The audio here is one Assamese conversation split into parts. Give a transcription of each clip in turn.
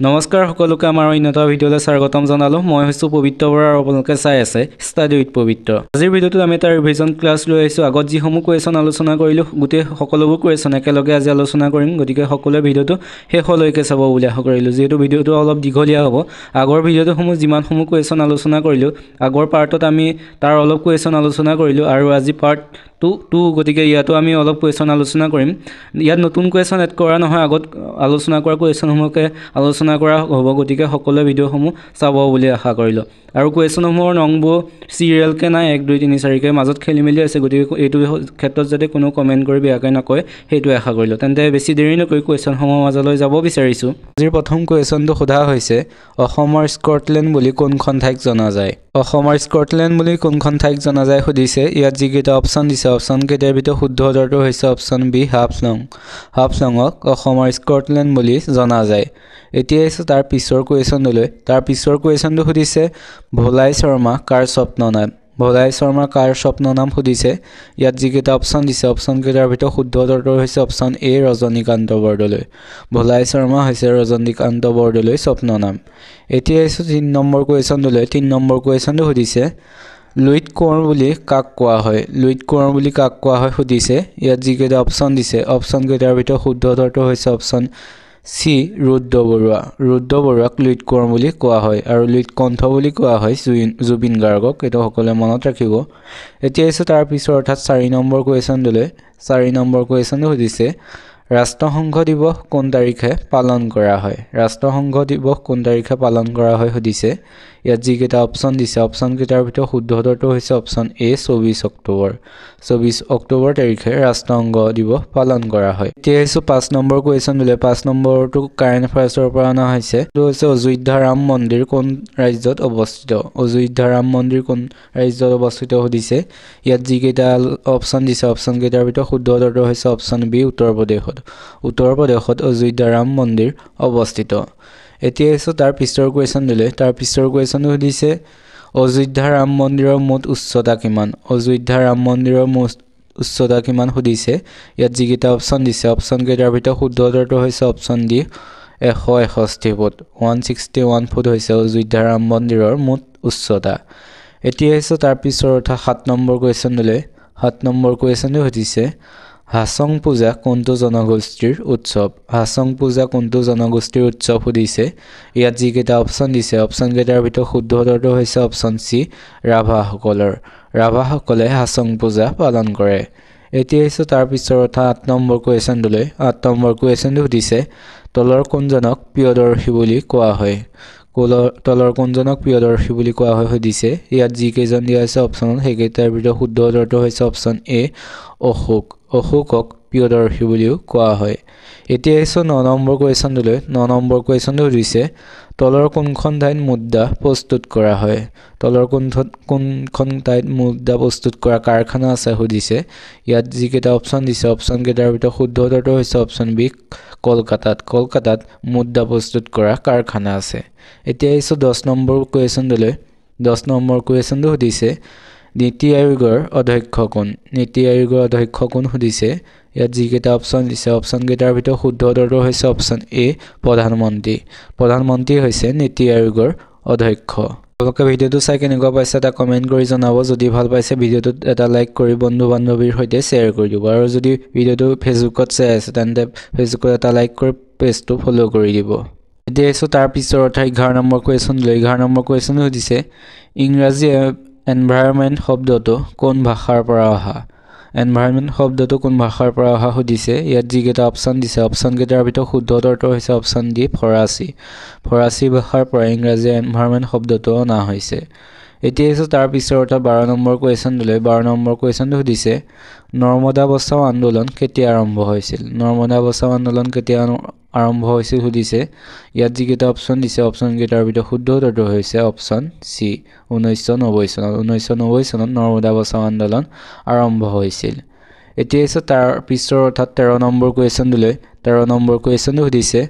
নমস্কাৰ সকলোকে আমাৰ অন্যটা ভিডিঅ'লৈ স্বাগতম জনালোঁ। মই হৈছোঁ পবিত্ৰ বৰা আৰু আপোনালোকে চাই আছে ষ্টাডি উইথ পবিত্ৰ। আজিৰ ভিডিঅ'টোত আমি এটা ৰিভিজন ক্লাছ লৈ আহিছোঁ। আগত যিসমূহ কুৱেশ্যন আলোচনা কৰিলোঁ গোটেই সকলোবোৰ কুৱেশ্যন একেলগে আজি আলোচনা কৰিম, গতিকে সকলোৱে ভিডিঅ'টো শেষলৈকে চাব বুলি আশা কৰিলোঁ। যিহেতু ভিডিঅ'টো অলপ দীঘলীয়া হ'ব, আগৰ ভিডিঅ'টোসমূহ যিমানসমূহ কুৱেশ্যন আলোচনা কৰিলোঁ আগৰ পাৰ্টত আমি তাৰ অলপ কুৱেশ্যন আলোচনা কৰিলোঁ আৰু আজি পাৰ্ট টু, গতিকে ইয়াতো আমি অলপ কুৱেশ্যন আলোচনা কৰিম। ইয়াত নতুন কুৱেশ্যন এড কৰা নহয়, আগত আলোচনা কৰা কুৱেশ্যনসমূহকে আলোচনা কৰা হ'ব, গতিকে সকলোৱে ভিডিঅ'সমূহ চাব বুলি আশা কৰিলোঁ। আৰু কুৱেশ্যনসমূহৰ নংবোৰ চিৰিয়েলকৈ নাই, 1 2 3 4কৈ মাজত খেলি মেলি আছে, গতিকে এইটো ক্ষেত্ৰত যাতে কোনো কমেণ্ট কৰি বেয়াকৈ নকয় সেইটোৱে আশা কৰিলোঁ। তেন্তে বেছি দেৰি নকৰি কুৱেশ্যনসমূহৰ মাজলৈ যাব বিচাৰিছোঁ। আজিৰ প্ৰথম কুৱেশ্যনটো সোধা হৈছে, অসমৰ স্কটলেণ্ড বুলি কোনখন ঠাইক জনা যায়? অসমৰ স্কটলেণ্ড বুলি কোনখন ঠাইক জনা যায় সুধিছে। ইয়াত যিকেইটা অপশ্যন দিছে, অপশ্যনকেইটাৰ ভিতৰত শুদ্ধ উত্তৰটো হৈছে অপশ্যন বি, হাফলং। হাফলঙক অসমৰ স্কটলেণ্ড বুলি জনা যায়। এতিয়া আহিছোঁ তাৰ পিছৰ কুৱেশ্যনটোলৈ। তাৰ পিছৰ কুৱেশ্যনটো সুধিছে, ভোলাই শৰ্মা কাৰ স্বপ্ন নাম? ভোলাই শৰ্মা কাৰ স্বপ্ন নাম সুধিছে। ইয়াত যিকেইটা অপশ্যন দিছে, অপশ্যনকেইটাৰ ভিতৰত শুদ্ধ উত্তৰটো হৈছে অপশ্যন এ, ৰজনীকান্ত বৰদলৈ। ভোলাই শৰ্মা হৈছে ৰজনীকান্ত বৰদলৈ স্বপ্ন নাম। এতিয়া আহিছোঁ 3 নম্বৰ কুৱেশ্যনটোলৈ। 3 নম্বৰ কুৱেশ্যনটো সুধিছে, লুইত কোঁৱৰ বুলি কাক কোৱা হয়? লুইত কোঁৱৰ বুলি কাক কোৱা হয় সুধিছে। ইয়াত যিকেইটা অপশ্যন দিছে, অপশ্যনকেইটাৰ ভিতৰত শুদ্ধ উত্তৰটো হৈছে অপশ্যন চি, ৰুদ্ৰ বৰুৱা। ৰুদ্ৰ বৰুৱাক লুইত কোঁৱৰ বুলি কোৱা হয় আৰু লুইত কণ্ঠ বুলি কোৱা হয় জুবিন গাৰ্গক। এইটো সকলোৱে মনত ৰাখিব। এতিয়া আহিছোঁ তাৰ পিছৰ অৰ্থাৎ 4 নম্বৰ কুৱেশ্যনটোলৈ। 4 নম্বৰ কুৱেশ্যনটো সুধিছে, ৰাষ্ট্ৰসংঘ দিৱস কোন তাৰিখে পালন কৰা হয়? ৰাষ্ট্ৰসংঘ দিৱস কোন তাৰিখে পালন কৰা হয় সুধিছে। ইয়াত যিকেইটা অপশ্যন দিছে, অপশ্যনকেইটাৰ ভিতৰত শুদ্ধ উত্তৰটো হৈছে অপশ্যন এ, 24 অক্টোবৰ। 24 অক্টোবৰ তাৰিখে ৰাষ্ট্ৰসংঘ দিৱস পালন কৰা হয়। এতিয়া আহিছোঁ 5 নম্বৰ কুৱেশ্যনটোলৈ। 5 নম্বৰটো কাৰেণ্ট এফেয়াৰ্ছৰ পৰা অনা হৈছে। এইটো হৈছে, অযোধ্যা ৰাম মন্দিৰ কোন ৰাজ্যত অৱস্থিত? অযোধ্যা ৰাম মন্দিৰ কোন ৰাজ্যত অৱস্থিত সুধিছে। ইয়াত যিকেইটা অপশ্যন দিছে, অপশ্যনকেইটাৰ ভিতৰত শুদ্ধ উত্তৰটো হৈছে অপশ্যন বি, উত্তৰ প্ৰদেশত। উত্তৰ প্ৰদেশত অযোধ্যা ৰাম মন্দিৰ অৱস্থিত। এতিয়া আহিছোঁ তাৰ পিছৰ কুৱেশ্যনটোলৈ। তাৰ পিছৰ কুৱেশ্যনটো সুধিছে, অযোধ্যা ৰাম মন্দিৰৰ মুঠ উচ্চতা কিমান? অযোধ্যা ৰাম মন্দিৰৰ মুঠ উচ্চতা কিমান সুধিছে। ইয়াত যিকেইটা অপশ্যন দিছে, অপশ্যনকেইটাৰ ভিতৰত শুদ্ধ উত্তৰটো হৈছে অপশ্যন ডি, 161 ফুট। 161 ফুট হৈছে অযোধ্যা ৰাম মন্দিৰৰ মুঠ উচ্চতা। এতিয়া আহিছোঁ তাৰ পিছৰ অৰ্থাৎ 7 নম্বৰ কুৱেশ্যনটোলৈ। 7 নম্বৰ কুৱেশ্যনটো সুধিছে, হাছং পূজা কোনটো জনগোষ্ঠীৰ উৎসৱ? হাছং পূজা কোনটো জনগোষ্ঠীৰ উৎসৱ সুধিছে। ইয়াত যিকেইটা অপশ্যন দিছে, অপশ্যনকেইটাৰ ভিতৰত শুদ্ধ উত্তৰটো হৈছে অপশ্যন চি, ৰাভাসকলৰ। ৰাভাসকলে হাছং পূজা পালন কৰে। এতিয়া আহিছোঁ তাৰ পিছৰ অৰ্থাৎ 8 নম্বৰ কুৱেশ্যনটোলৈ। 8 নম্বৰ কুৱেশ্যনটো সুধিছে, তলৰ কোনজনক প্ৰিয়দৰ্শী বুলি কোৱা হয়? তলৰ কোনজনক প্ৰিয়দৰ্শী বুলি কোৱা হয় সুধিছে। ইয়াত যিকেইজন দিয়া আছে অপশ্যনত, সেইকেইটাৰ ভিতৰত শুদ্ধ উত্তৰটো হৈছে অপশ্যন এ, অশোক। অশোকক প্ৰিয়দৰ্শী বুলিও কোৱা হয়। এতিয়া আহিছোঁ 9 নম্বৰ কুৱেশ্যনটোলৈ। 9 নম্বৰ কুৱেশ্যনটো সুধিছে, তলৰ কোনখন ঠাইত মুদ্ৰা প্ৰস্তুত কৰা হয়? তলৰ কোনখন ঠাইত মুদ্ৰা প্ৰস্তুত কৰা কাৰখানা আছে সুধিছে। ইয়াত যিকেইটা অপশ্যন দিছে, অপশ্যনকেইটাৰ ভিতৰত শুদ্ধ উত্তৰটো হৈছে অপশ্যন বি, কলকাতাত। কলকাতাত মুদ্ৰা প্ৰস্তুত কৰা কাৰখানা আছে। এতিয়া আহিছোঁ 10 নম্বৰ কুৱেশ্যনটোলৈ। 10 নম্বৰ কুৱেশ্যনটো সুধিছে, নীতি আয়োগৰ অধ্যক্ষ কোন? নীতি আয়োগৰ অধ্যক্ষ কোন সুধিছে। ইয়াত যিকেইটা অপশ্যন দিছে, অপশ্যনকেইটাৰ ভিতৰত শুদ্ধ উত্তৰটো হৈছে অপশ্যন এ, প্ৰধানমন্ত্ৰী। প্ৰধানমন্ত্ৰী হৈছে নীতি আয়োগৰ অধ্যক্ষ। আপোনালোকে ভিডিঅ'টো চাই কেনেকুৱা পাইছে এটা কমেণ্ট কৰি জনাব। যদি ভাল পাইছে ভিডিঅ'টোত এটা লাইক কৰি বন্ধু বান্ধৱীৰ সৈতে শ্বেয়াৰ কৰি দিব। আৰু যদি ভিডিঅ'টো ফেচবুকত চাই আছে তেন্তে ফেচবুকত এটা লাইক কৰি পেজটো ফ'ল' কৰি দিব। এতিয়া আহিছোঁ তাৰ পিছৰ অৰ্থাৎ 11 নম্বৰ কুৱেশ্যনলৈ। 11 নম্বৰ কুৱেশ্যনটো সুধিছে, ইংৰাজী এনভাইৰনমেণ্ট শব্দটো কোন ভাষাৰ পৰা অহা? এনভাইৰনমেণ্ট শব্দটো কোন ভাষাৰ পৰা অহা সুধিছে। ইয়াত যিকেইটা অপশ্যন দিছে, অপশ্যনকেইটাৰ ভিতৰত শুদ্ধ উত্তৰটো হৈছে অপশ্যন ডি, ফৰাচী। ফৰাচী ভাষাৰ পৰা ইংৰাজী এনভাইৰনমেণ্ট শব্দটো অনা হৈছে। এতিয়া আহিছোঁ তাৰ পিছৰ অৰ্থাৎ 12 নম্বৰ কুৱেশ্যনটোলৈ। 12 নম্বৰ কুৱেশ্যনটো সুধিছে, নৰ্মদা বচাও আন্দোলন কেতিয়া আৰম্ভ হৈছিল? নৰ্মদা বচাও আন্দোলন কেতিয়া আৰম্ভ হৈছিল সুধিছে। ইয়াত যিকেইটা অপশ্যন দিছে, অপশ্যনকেইটাৰ ভিতৰত শুদ্ধ উত্তৰটো হৈছে অপশ্যন চি, 1990 চনত। 1990 চনত নৰ্মদা বচাও আন্দোলন আৰম্ভ হৈছিল। এতিয়া আহিছোঁ তাৰ পিছৰ অৰ্থাৎ 13 নম্বৰ কুৱেশ্যনটোলৈ। 13 নম্বৰ কুৱেশ্যনটো সুধিছে,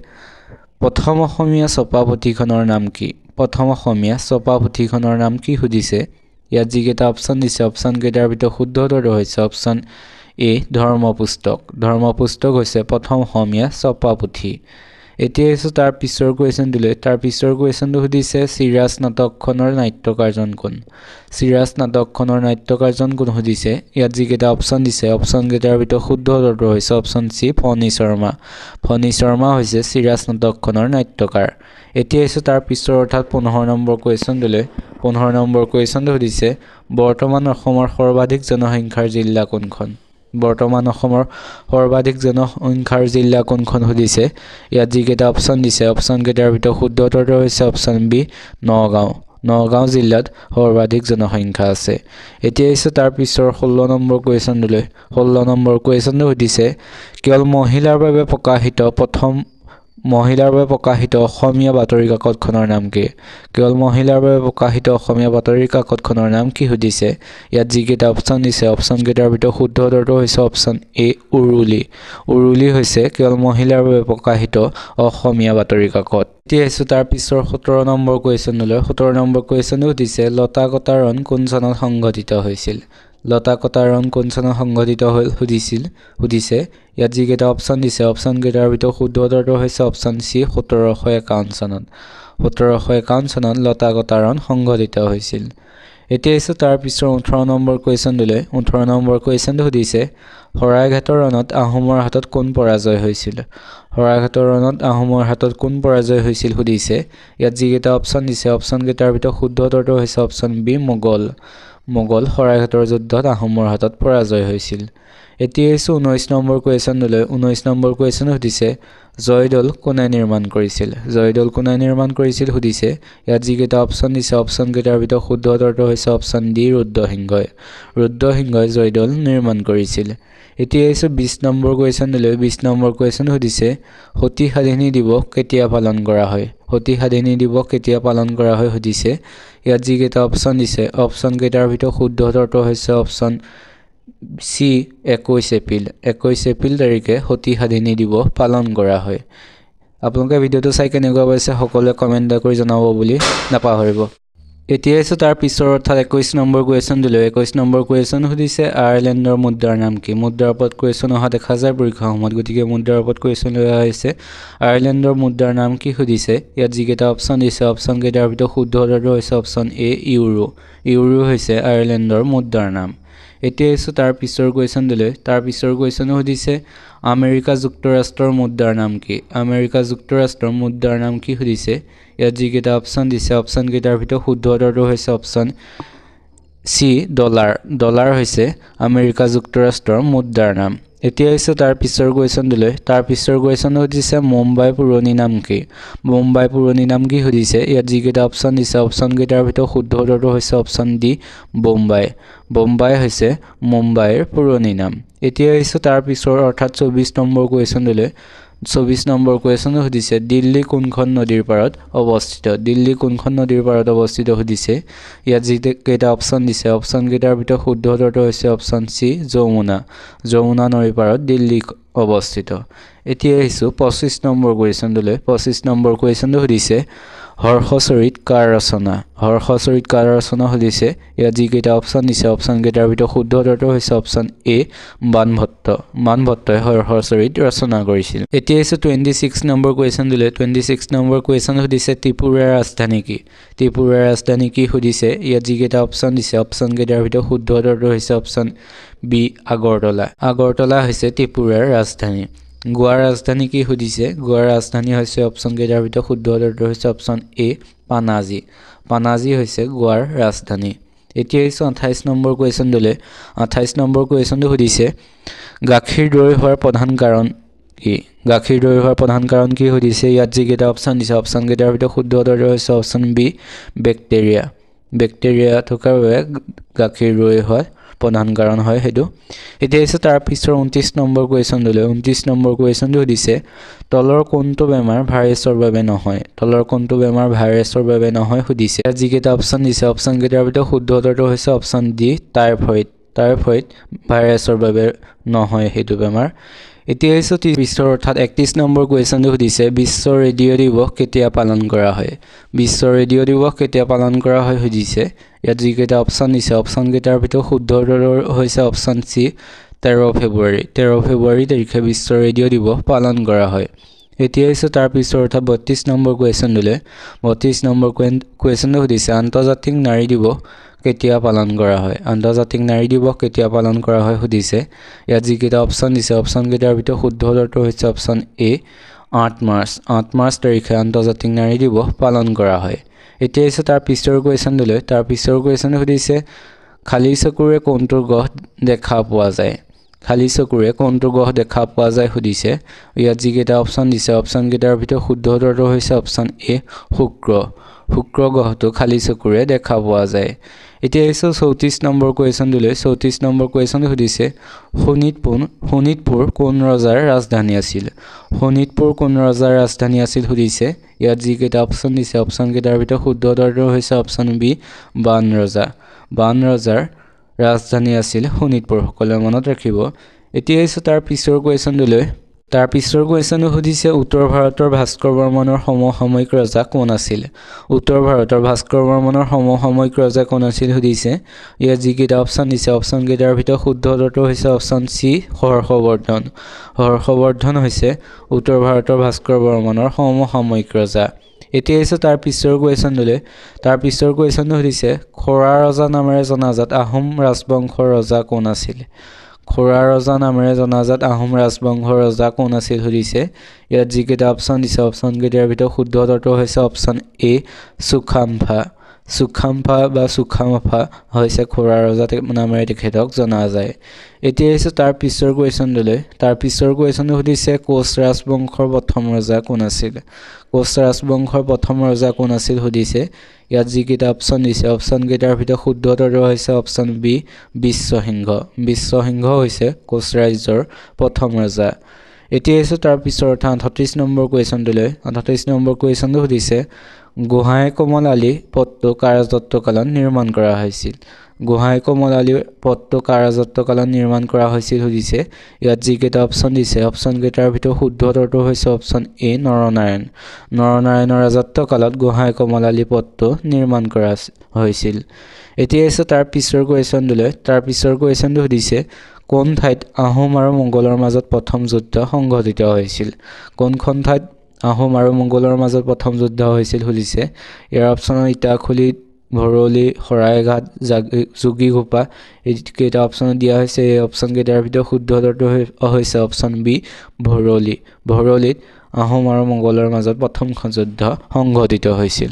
প্ৰথম অসমীয়া ছপা পুথিখনৰ নাম কি? প্ৰথম অসমীয়া ছপা পুথিখনৰ নাম কি সুধিছে। ইয়াত যিকেইটা অপশ্যন দিছে, অপশ্যনকেইটাৰ ভিতৰত শুদ্ধ উত্তৰটো হৈছে অপশ্যন এ, ধৰ্মপুস্তক। ধৰ্মপুস্তক হৈছে প্ৰথম অসমীয়া ছপা পুথি। এতিয়া এসো তাৰ পিছৰ কোৱেশ্যনটোলৈ তাৰ পিছৰ কোৱেশ্যনটো সুধিছে সিৰাজ নাটকখনৰ নাট্যকাৰজন কোন সিৰাজ নাটকখনৰ নাট্যকাৰজন কোন সুধিছে ইয়াত যিকেইটা অপচন দিছে অপচন কেইটাৰ ভিতৰত শুদ্ধ উত্তৰটো হৈছে অপচন সি ফণী শৰ্মা হৈছে সিৰাজ নাটকখনৰ নাট্যকাৰ এতিয়া এসো তাৰ পিছৰ অৰ্থাৎ 15 নম্বৰ কোৱেশ্যনটোলৈ 15 নম্বৰ কোৱেশ্যনটো সুধিছে বৰ্তমান অসমৰ সৰ্বাধিক জনসংখ্যাৰ জিলা কোনখন বৰ্তমান অসমৰ সৰ্বাধিক জনসংখ্যাৰ জিলা কোনখন সুধিছে ইয়াত যিকেইটা অপচন দিছে অপচন কেইটাৰ ভিতৰত শুদ্ধ উত্তৰটো হৈছে অপচন বি নগাঁও জিলাত সৰ্বাধিক জনসংখ্যা আছে এতিয়া এসো তাৰ পিছৰ 16 নম্বৰ কোৱেশ্যনটোলৈ 16 নম্বৰ কোৱেশ্যনটো সুধিছে কেৱল মহিলাৰ বাবে প্ৰকাশিত অসমীয়া বাতৰি কাকতখনৰ নাম কি কেৱল মহিলাৰ বাবে প্ৰকাশিত অসমীয়া বাতৰি কাকতখনৰ নাম কি সুধিছে ইয়াত যিকেইটা অপচন দিছে অপচন কেইটাৰ ভিতৰত শুদ্ধ উত্তৰটো হৈছে অপচন এ উৰুলি হৈছে কেৱল মহিলাৰ বাবে প্ৰকাশিত অসমীয়া বাতৰি কাকত এতিয়া এসো তাৰ পিছৰ 17 নম্বৰ কুৱেশ্যনলৈ 17 নম্বৰ কুৱেশ্যনটো সুধিছে লতা কটাৰণ কোন চনত সংঘটিত হৈছিল লতা কটাৰণ কোন চনত সংঘটিত হ'ল সুধিছে ইয়াত যিকেইটা অপচন দিছে অপচন কেইটাৰ ভিতৰত শুদ্ধ উত্তৰটো হৈছে অপচন সি 1751 চনত লতা কটাৰণ সংঘটিত হৈছিল এতিয়া এসো তাৰ পিছৰ 18 নম্বৰ কুৱেশ্যনটোলৈ 18 নম্বৰ কুৱেশ্যনটো সুধিছে শৰাইঘাটৰ ৰণত আহোমৰ হাতত কোন পৰাজয় হৈছিল সুধিছে ইয়াত যিকেইটা অপচন দিছে অপচন কেইটাৰ ভিতৰত শুদ্ধ উত্তৰটো হৈছে অপচন বি মোগল শৰাইঘাটৰ যুদ্ধত আহোমৰ হাতত পৰাজয় হৈছিল এতিয়া এসো 19 নম্বৰ কুৱেশ্যনটোলৈ 19 নম্বৰ কুৱেশ্যন সুধিছে জয়দৌল কোনে নিৰ্মাণ কৰিছিল সুধিছে ইয়াত যিকেইটা অপচন দিছে অপচন কেইটাৰ ভিতৰত শুদ্ধ উত্তৰটো হৈছে অপচন ডি ৰুদ্ৰসিংহই জয়দৌল নিৰ্মাণ কৰিছিল এতিয়া এসো 20 নম্বৰ কুৱেশ্যনটোলৈ 20 নম্বৰ কুৱেশ্যন সুধিছে সতী সাধিনী দিৱস কেতিয়া পালন কৰা হয় সুধিছে ইয়াত যিকেইটা অপচন দিছে অপচন কেইটাৰ ভিতৰত শুদ্ধ উত্তৰটো হৈছে অপচন সি 21 এপ্ৰিল তাৰিখে সতী সাধিনী দিৱস পালন কৰা হয় আপোনালোকে ভিডিঅ'টো চাই কেনেকুৱা পাইছে সকলোৱে কমেণ্ট কৰি জনাব বুলি নাপাহৰিব এতিয়া এসো তাৰ পিছৰ অৰ্থাৎ 21 নম্বৰ কুৱেশ্যনটোলৈ 21 নম্বৰ কুৱেশ্যন সুধিছে আয়াৰলেণ্ডৰ মুদ্ৰাৰ নাম কি মুদ্ৰাৰ ওপৰত কুৱেশ্যন অহা দেখা যায় পৰীক্ষাৰ সময়ত গতিকে মুদ্ৰাৰ ওপৰত কুৱেশ্যন লৈ অহা হৈছে আয়াৰলেণ্ডৰ মুদ্ৰাৰ নাম কি সুধিছে ইয়াত যিকেইটা অপচন দিছে অপচন কেইটাৰ ভিতৰত শুদ্ধ উত্তৰটো হৈছে অপচন এ ইউৰো হৈছে আয়াৰলেণ্ডৰ মুদ্ৰাৰ নাম এতিয়া এসো তাৰ পিছৰ কুৱেশ্যনটোলৈ তাৰ পিছৰ কুৱেশ্যনো সুধিছে আমেৰিকা যুক্তৰাষ্ট্ৰৰ মুদ্ৰাৰ নাম কি সুধিছে ইয়াত যিকেইটা অপচন দিছে অপচন কেইটাৰ ভিতৰত শুদ্ধ উত্তৰটো হৈছে অপচন সি ডলাৰ হৈছে আমেৰিকা যুক্তৰাষ্ট্ৰৰ মুদ্ৰাৰ নাম এতিয়া এসো তাৰ পিছৰ কুৱেশ্যনটোলৈ তাৰ পিছৰ কুৱেশ্যনটো সুধিছে মুম্বাই পুৰণি নাম কি সুধিছে ইয়াত যিকেইটা অপচন দিছে অপচন কেইটাৰ ভিতৰত শুদ্ধ উত্তৰটো হৈছে অপচন ডি বোম্বাই হৈছে মুম্বাইৰ পুৰণি নাম এতিয়া এসো তাৰ পিছৰ অৰ্থাৎ 24 নম্বৰ কুৱেশ্যনটোলৈ 24 নম্বৰ কুৱেশ্যন সুধিছে দিল্লী কোনখন নদীৰ পাৰত অৱস্থিত সুধিছে ইয়াত যিকেইটা অপচন দিছে অপচন কেইটাৰ ভিতৰত শুদ্ধ উত্তৰটো হৈছে অপচন সি যমুনা নদীৰ পাৰত দিল্লী অৱস্থিত এতিয়া এসো 25 নম্বৰ কুৱেশ্যনটোলৈ 25 নম্বৰ কুৱেশ্যনটো সুধিছে হৰ্ষচৰিত কাৰ ৰচনা সুধিছে ইয়াত যিকেইটা অপচন দিছে অপচন কেইটাৰ ভিতৰত শুদ্ধ উত্তৰটো হৈছে অপচন এ বাণভট্টই হৰ্ষচৰিত ৰচনা কৰিছিল এতিয়া এসো 26 নম্বৰ কুৱেশ্যনটোলৈ 26 নম্বৰ কুৱেশ্যন সুধিছে ত্ৰিপুৰাৰ ৰাজধানী কি সুধিছে ইয়াত যিকেইটা অপচন দিছে অপচন কেইটাৰ ভিতৰত শুদ্ধ উত্তৰটো হৈছে অপচন বি আগৰতলা হৈছে ত্ৰিপুৰাৰ ৰাজধানী গোৱাৰ ৰাজধানী কি সুধিছে গোৱাৰ ৰাজধানী হৈছে অপচন কেইটাৰ ভিতৰত শুদ্ধ উত্তৰটো হৈছে অপচন এ পানাজী হৈছে গোৱাৰ ৰাজধানী এতিয়া এসো 28 নম্বৰ কুৱেশ্যনটোলৈ 28 নম্বৰ কুৱেশ্যনটো সুধিছে গাখীৰ দৈ হোৱাৰ প্ৰধান কাৰণ কি সুধিছে ইয়াত যিকেইটা অপচন দিছে অপচন কেইটাৰ ভিতৰত শুদ্ধ উত্তৰটো হৈছে অপচন বি বেক্টেৰিয়া থকাৰ বাবে গাখীৰ দৈ হোৱাৰ প্ৰধান কাৰণ হয় হেতু এতিয়া এসো তাৰ পিছৰ 29 নম্বৰ কুৱেশ্যনটোলৈ 29 নম্বৰ কুৱেশ্যনটো সুধিছে তলৰ কোনটো বেমাৰ ভাইৰাছৰ বাবে নহয় সুধিছে যিকেইটা অপচন দিছে অপচন কেইটাৰ ভিতৰত শুদ্ধ উত্তৰটো হৈছে অপচন ডি টাইফয়েড ভাইৰাছৰ বাবে নহয় হেতু বেমাৰ এতিয়া এসো 30 অৰ্থাৎ 31 নম্বৰ কুৱেশ্যনটো সুধিছে বিশ্ব ৰেডিঅ' দিৱস কেতিয়া পালন কৰা হয় সুধিছে ইয়াত যিকেইটা অপচন দিছে অপচন কেইটাৰ ভিতৰত শুদ্ধ উত্তৰটো হৈছে অপচন সি 13 ফেব্ৰুৱাৰী তাৰিখে বিশ্ব ৰেডিঅ' দিৱস পালন কৰা হয় এতিয়া হৈছে তাৰ পিছৰ অৰ্থাৎ 32 নম্বৰ কুৱেশ্যনটোলৈ 32 নম্বৰ কুৱেশ্যনটো সুধিছে আন্তৰ্জাতিক নাৰী দিৱস কেতিয়া পালন কৰা হয় আন্তৰ্জাতিক নাৰী দিৱস কেতিয়া পালন কৰা হয় সুধিছে ইয়াত যিকেইটা অপশ্যন দিছে অপশ্যনকেইটাৰ ভিতৰত শুদ্ধ উত্তৰটো হৈছে অপশ্যন এ 8 মাৰ্চ তাৰিখে আন্তৰ্জাতিক নাৰী দিৱস পালন কৰা হয় এতিয়া হৈছে তাৰ পিছৰ কুৱেশ্যনটোলৈ তাৰ পিছৰ কুৱেশ্যনটো সুধিছে খালী চকুৰে কোনটো গ্ৰহ দেখা পোৱা যায় খালী চকুৰে কোনটো গ্ৰহ দেখা পোৱা যায় সুধিছে ইয়াত যিকেইটা অপশ্যন দিছে অপশ্যনকেইটাৰ ভিতৰত শুদ্ধ উত্তৰটো হৈছে অপশ্যন এ শুক্ৰ গ্ৰহটো খালী চকুৰে দেখা পোৱা যায় এতিয়া হৈছে 34 নম্বৰ কুৱেশ্যনটোলৈ 34 নম্বৰ কুৱেশ্যনটো সুধিছে শোণিতপুৰ কোন ৰজাৰ ৰাজধানী আছিল শোণিতপুৰ কোন ৰজাৰ ৰাজধানী আছিল সুধিছে ইয়াত যিকেইটা অপশ্যন দিছে অপশ্যনকেইটাৰ ভিতৰত শুদ্ধ উত্তৰটো হৈছে অপশ্যন বি বান ৰজাৰ ৰাজধানী আছিল শোণিতপুৰ সকলোৱে মনত ৰাখিব এতিয়া হৈছে তাৰ পিছৰ কুৱেশ্যনটোলৈ তাৰ পিছৰ কুৱেশ্যনটো সুধিছে উত্তৰ ভাৰতৰ ভাস্কৰ বৰ্মনৰ সমসাময়িক ৰজা কোন আছিল উত্তৰ ভাৰতৰ ভাস্কৰ বৰ্মনৰ সমসাময়িক ৰজা কোন আছিল সুধিছে ইয়াত যিকেইটা অপশ্যন দিছে অপশ্যনকেইটাৰ ভিতৰত শুদ্ধ উত্তৰটো হৈছে অপশ্যন চি হৰ্ষবৰ্ধন হৈছে উত্তৰ ভাৰতৰ ভাস্কৰ বৰ্মনৰ সমসাময়িক ৰজা এতিয়া হৈছে তাৰ পিছৰ কুৱেশ্যনটোলৈ তাৰ পিছৰ কুৱেশ্যনটো সুধিছে খোৰা ৰজা নামেৰে জনাজাত আহোম ৰাজবংশৰ ৰজা কোন আছিল খোৰা ৰজা নামেৰে জনাজাত আহোম ৰাজবংশৰ ৰজা কোন আছিল সুধিছে ইয়াত যিকেইটা অপশ্যন দিছে অপশ্যনকেইটাৰ ভিতৰত শুদ্ধ উত্তৰটো হৈছে অপশ্যন এ সুখাম্ফা হৈছে খোৰা ৰজা নামেৰে তেখেতক জনা যায় এতিয়া হৈছে তাৰ পিছৰ কুৱেশ্যনটোলৈ তাৰ পিছৰ কুৱেশ্যনটো সুধিছে কোচ ৰাজবংশৰ প্ৰথম ৰজা কোন আছিল সুধিছে ইয়াত যিকেইটা অপশ্যন দিছে অপশ্যনকেইটাৰ ভিতৰত শুদ্ধ উত্তৰটো হৈছে অপশ্যন বি বিশ্বসিংহ হৈছে কোচ ৰাজ্যৰ প্ৰথম ৰজা এতিয়া হৈছে তাৰ পিছৰ 38 নম্বৰ কুৱেশ্যনটোলৈ 38 নম্বৰ কুৱেশ্যনটো সুধিছে গোহাঁই কমল আলী পথটো কাৰ ৰাজত্বকালত নিৰ্মাণ কৰা হৈছিল সুধিছে ইয়াত যিকেইটা অপশ্যন দিছে অপশ্যনকেইটাৰ ভিতৰত শুদ্ধ উত্তৰটো হৈছে অপশ্যন এ নৰনাৰায়ণৰ ৰাজত্বকালত গোহাঁই কমল আলী পথটো নিৰ্মাণ কৰা হৈছিল এতিয়া হৈছে তাৰ পিছৰ কুৱেশ্যনটোলৈ তাৰ পিছৰ কুৱেশ্যনটো সুধিছে কোন ঠাইত আহোম আৰু মোগলৰ মাজত প্ৰথম যুদ্ধ সংঘটিত হৈছিল কোনখন ঠাইত আহোম আৰু মোগলৰ মাজত প্ৰথম যুদ্ধ হৈছিল সুধিছে ইয়াৰ অপশ্যনৰ ইটাখুলি ভৰলি শৰাইঘাট যোগীঘোপা এইকেইটা অপশ্যন দিয়া হৈছে এই অপশ্যনকেইটাৰ ভিতৰত শুদ্ধ উত্তৰটো হৈছে অপশ্যন বি ভৰলিত আহোম আৰু মোগলৰ মাজত প্ৰথমখন যুদ্ধ সংঘটিত হৈছিল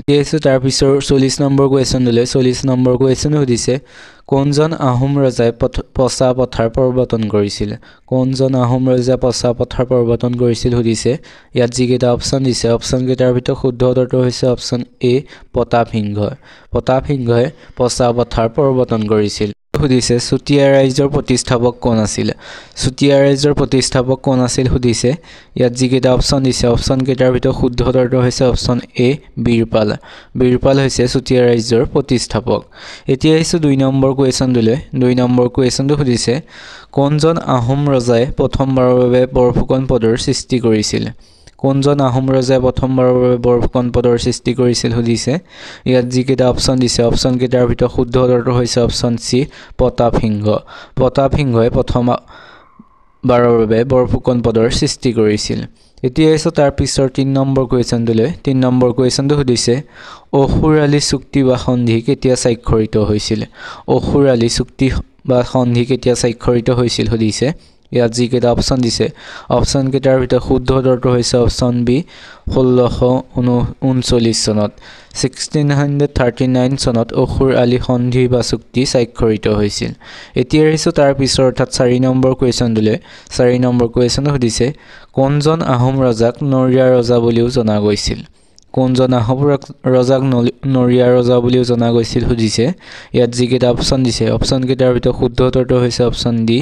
তাৰ পিছৰ 40 নম্বৰ কুৱেশ্যনটোলৈ 40 নম্বৰ কুৱেশ্যন সুধিছে কোনজন আহোম ৰজাই পছা পথাৰ প্ৰৱৰ্তন কৰিছিল সুধিছে ইয়াত যিকেইটা অপশ্যন দিছে অপশ্যনকেইটাৰ ভিতৰত শুদ্ধ উত্তৰটো হৈছে অপশ্যন এ প্ৰতাপসিংহই পছা পথাৰ প্ৰৱৰ্তন কৰিছিল সুধিছে চুতীয়া ৰাজ্যৰ প্ৰতিষ্ঠাপক কোন আছিল সুধিছে ইয়াত যিকেইটা অপশ্যন দিছে অপশ্যনকেইটাৰ ভিতৰত শুদ্ধ উত্তৰটো হৈছে অপশ্যন এ বীৰপাল হৈছে চুতীয়া ৰাজ্যৰ প্ৰতিষ্ঠাপক এতিয়া আহিছোঁ 2 নম্বৰ কুৱেশ্যনটোলৈ 2 নম্বৰ কুৱেশ্যনটো সুধিছে কোনজন আহোম ৰজাই প্ৰথমবাৰৰ বাবে বৰফুকন পদৰ সৃষ্টি কৰিছিল সুধিছে ইয়াত যিকেইটা অপশ্যন দিছে অপশ্যনকেইটাৰ ভিতৰত শুদ্ধ উত্তৰটো হৈছে অপশ্যন চি প্ৰতাপসিংহই প্ৰথমবাৰৰ বাবে বৰফুকন পদৰ সৃষ্টি কৰিছিল এতিয়া হৈছে তাৰ পিছৰ 3 নম্বৰ কুৱেশ্যনটোলৈ 3 নম্বৰ কুৱেশ্যনটো সুধিছে অসুৰালি চুক্তি বা সন্ধি কেতিয়া স্বাক্ষৰিত হৈছিল সুধিছে ইয়াত যিকেইটা অপশ্যন দিছে অপশ্যনকেইটাৰ ভিতৰত শুদ্ধ উত্তৰটো হৈছে অপশ্যন বি 1639 চনত 1639 চনত অসুৰ আলি সন্ধি বা চুক্তি স্বাক্ষৰিত হৈছিল এতিয়া আহিছোঁ তাৰ পিছৰ অৰ্থাৎ 4 নম্বৰ কুৱেশ্যনটোলৈ 4 নম্বৰ কুৱেশ্যনটো সুধিছে কোনজন আহোম ৰজাক নৰিয়া ৰজা বুলিও জনা গৈছিল সুধিছে ইয়াত যিকেইটা অপশ্যন দিছে অপশ্যনকেইটাৰ ভিতৰত শুদ্ধ উত্তৰটো হৈছে অপশ্যন ডি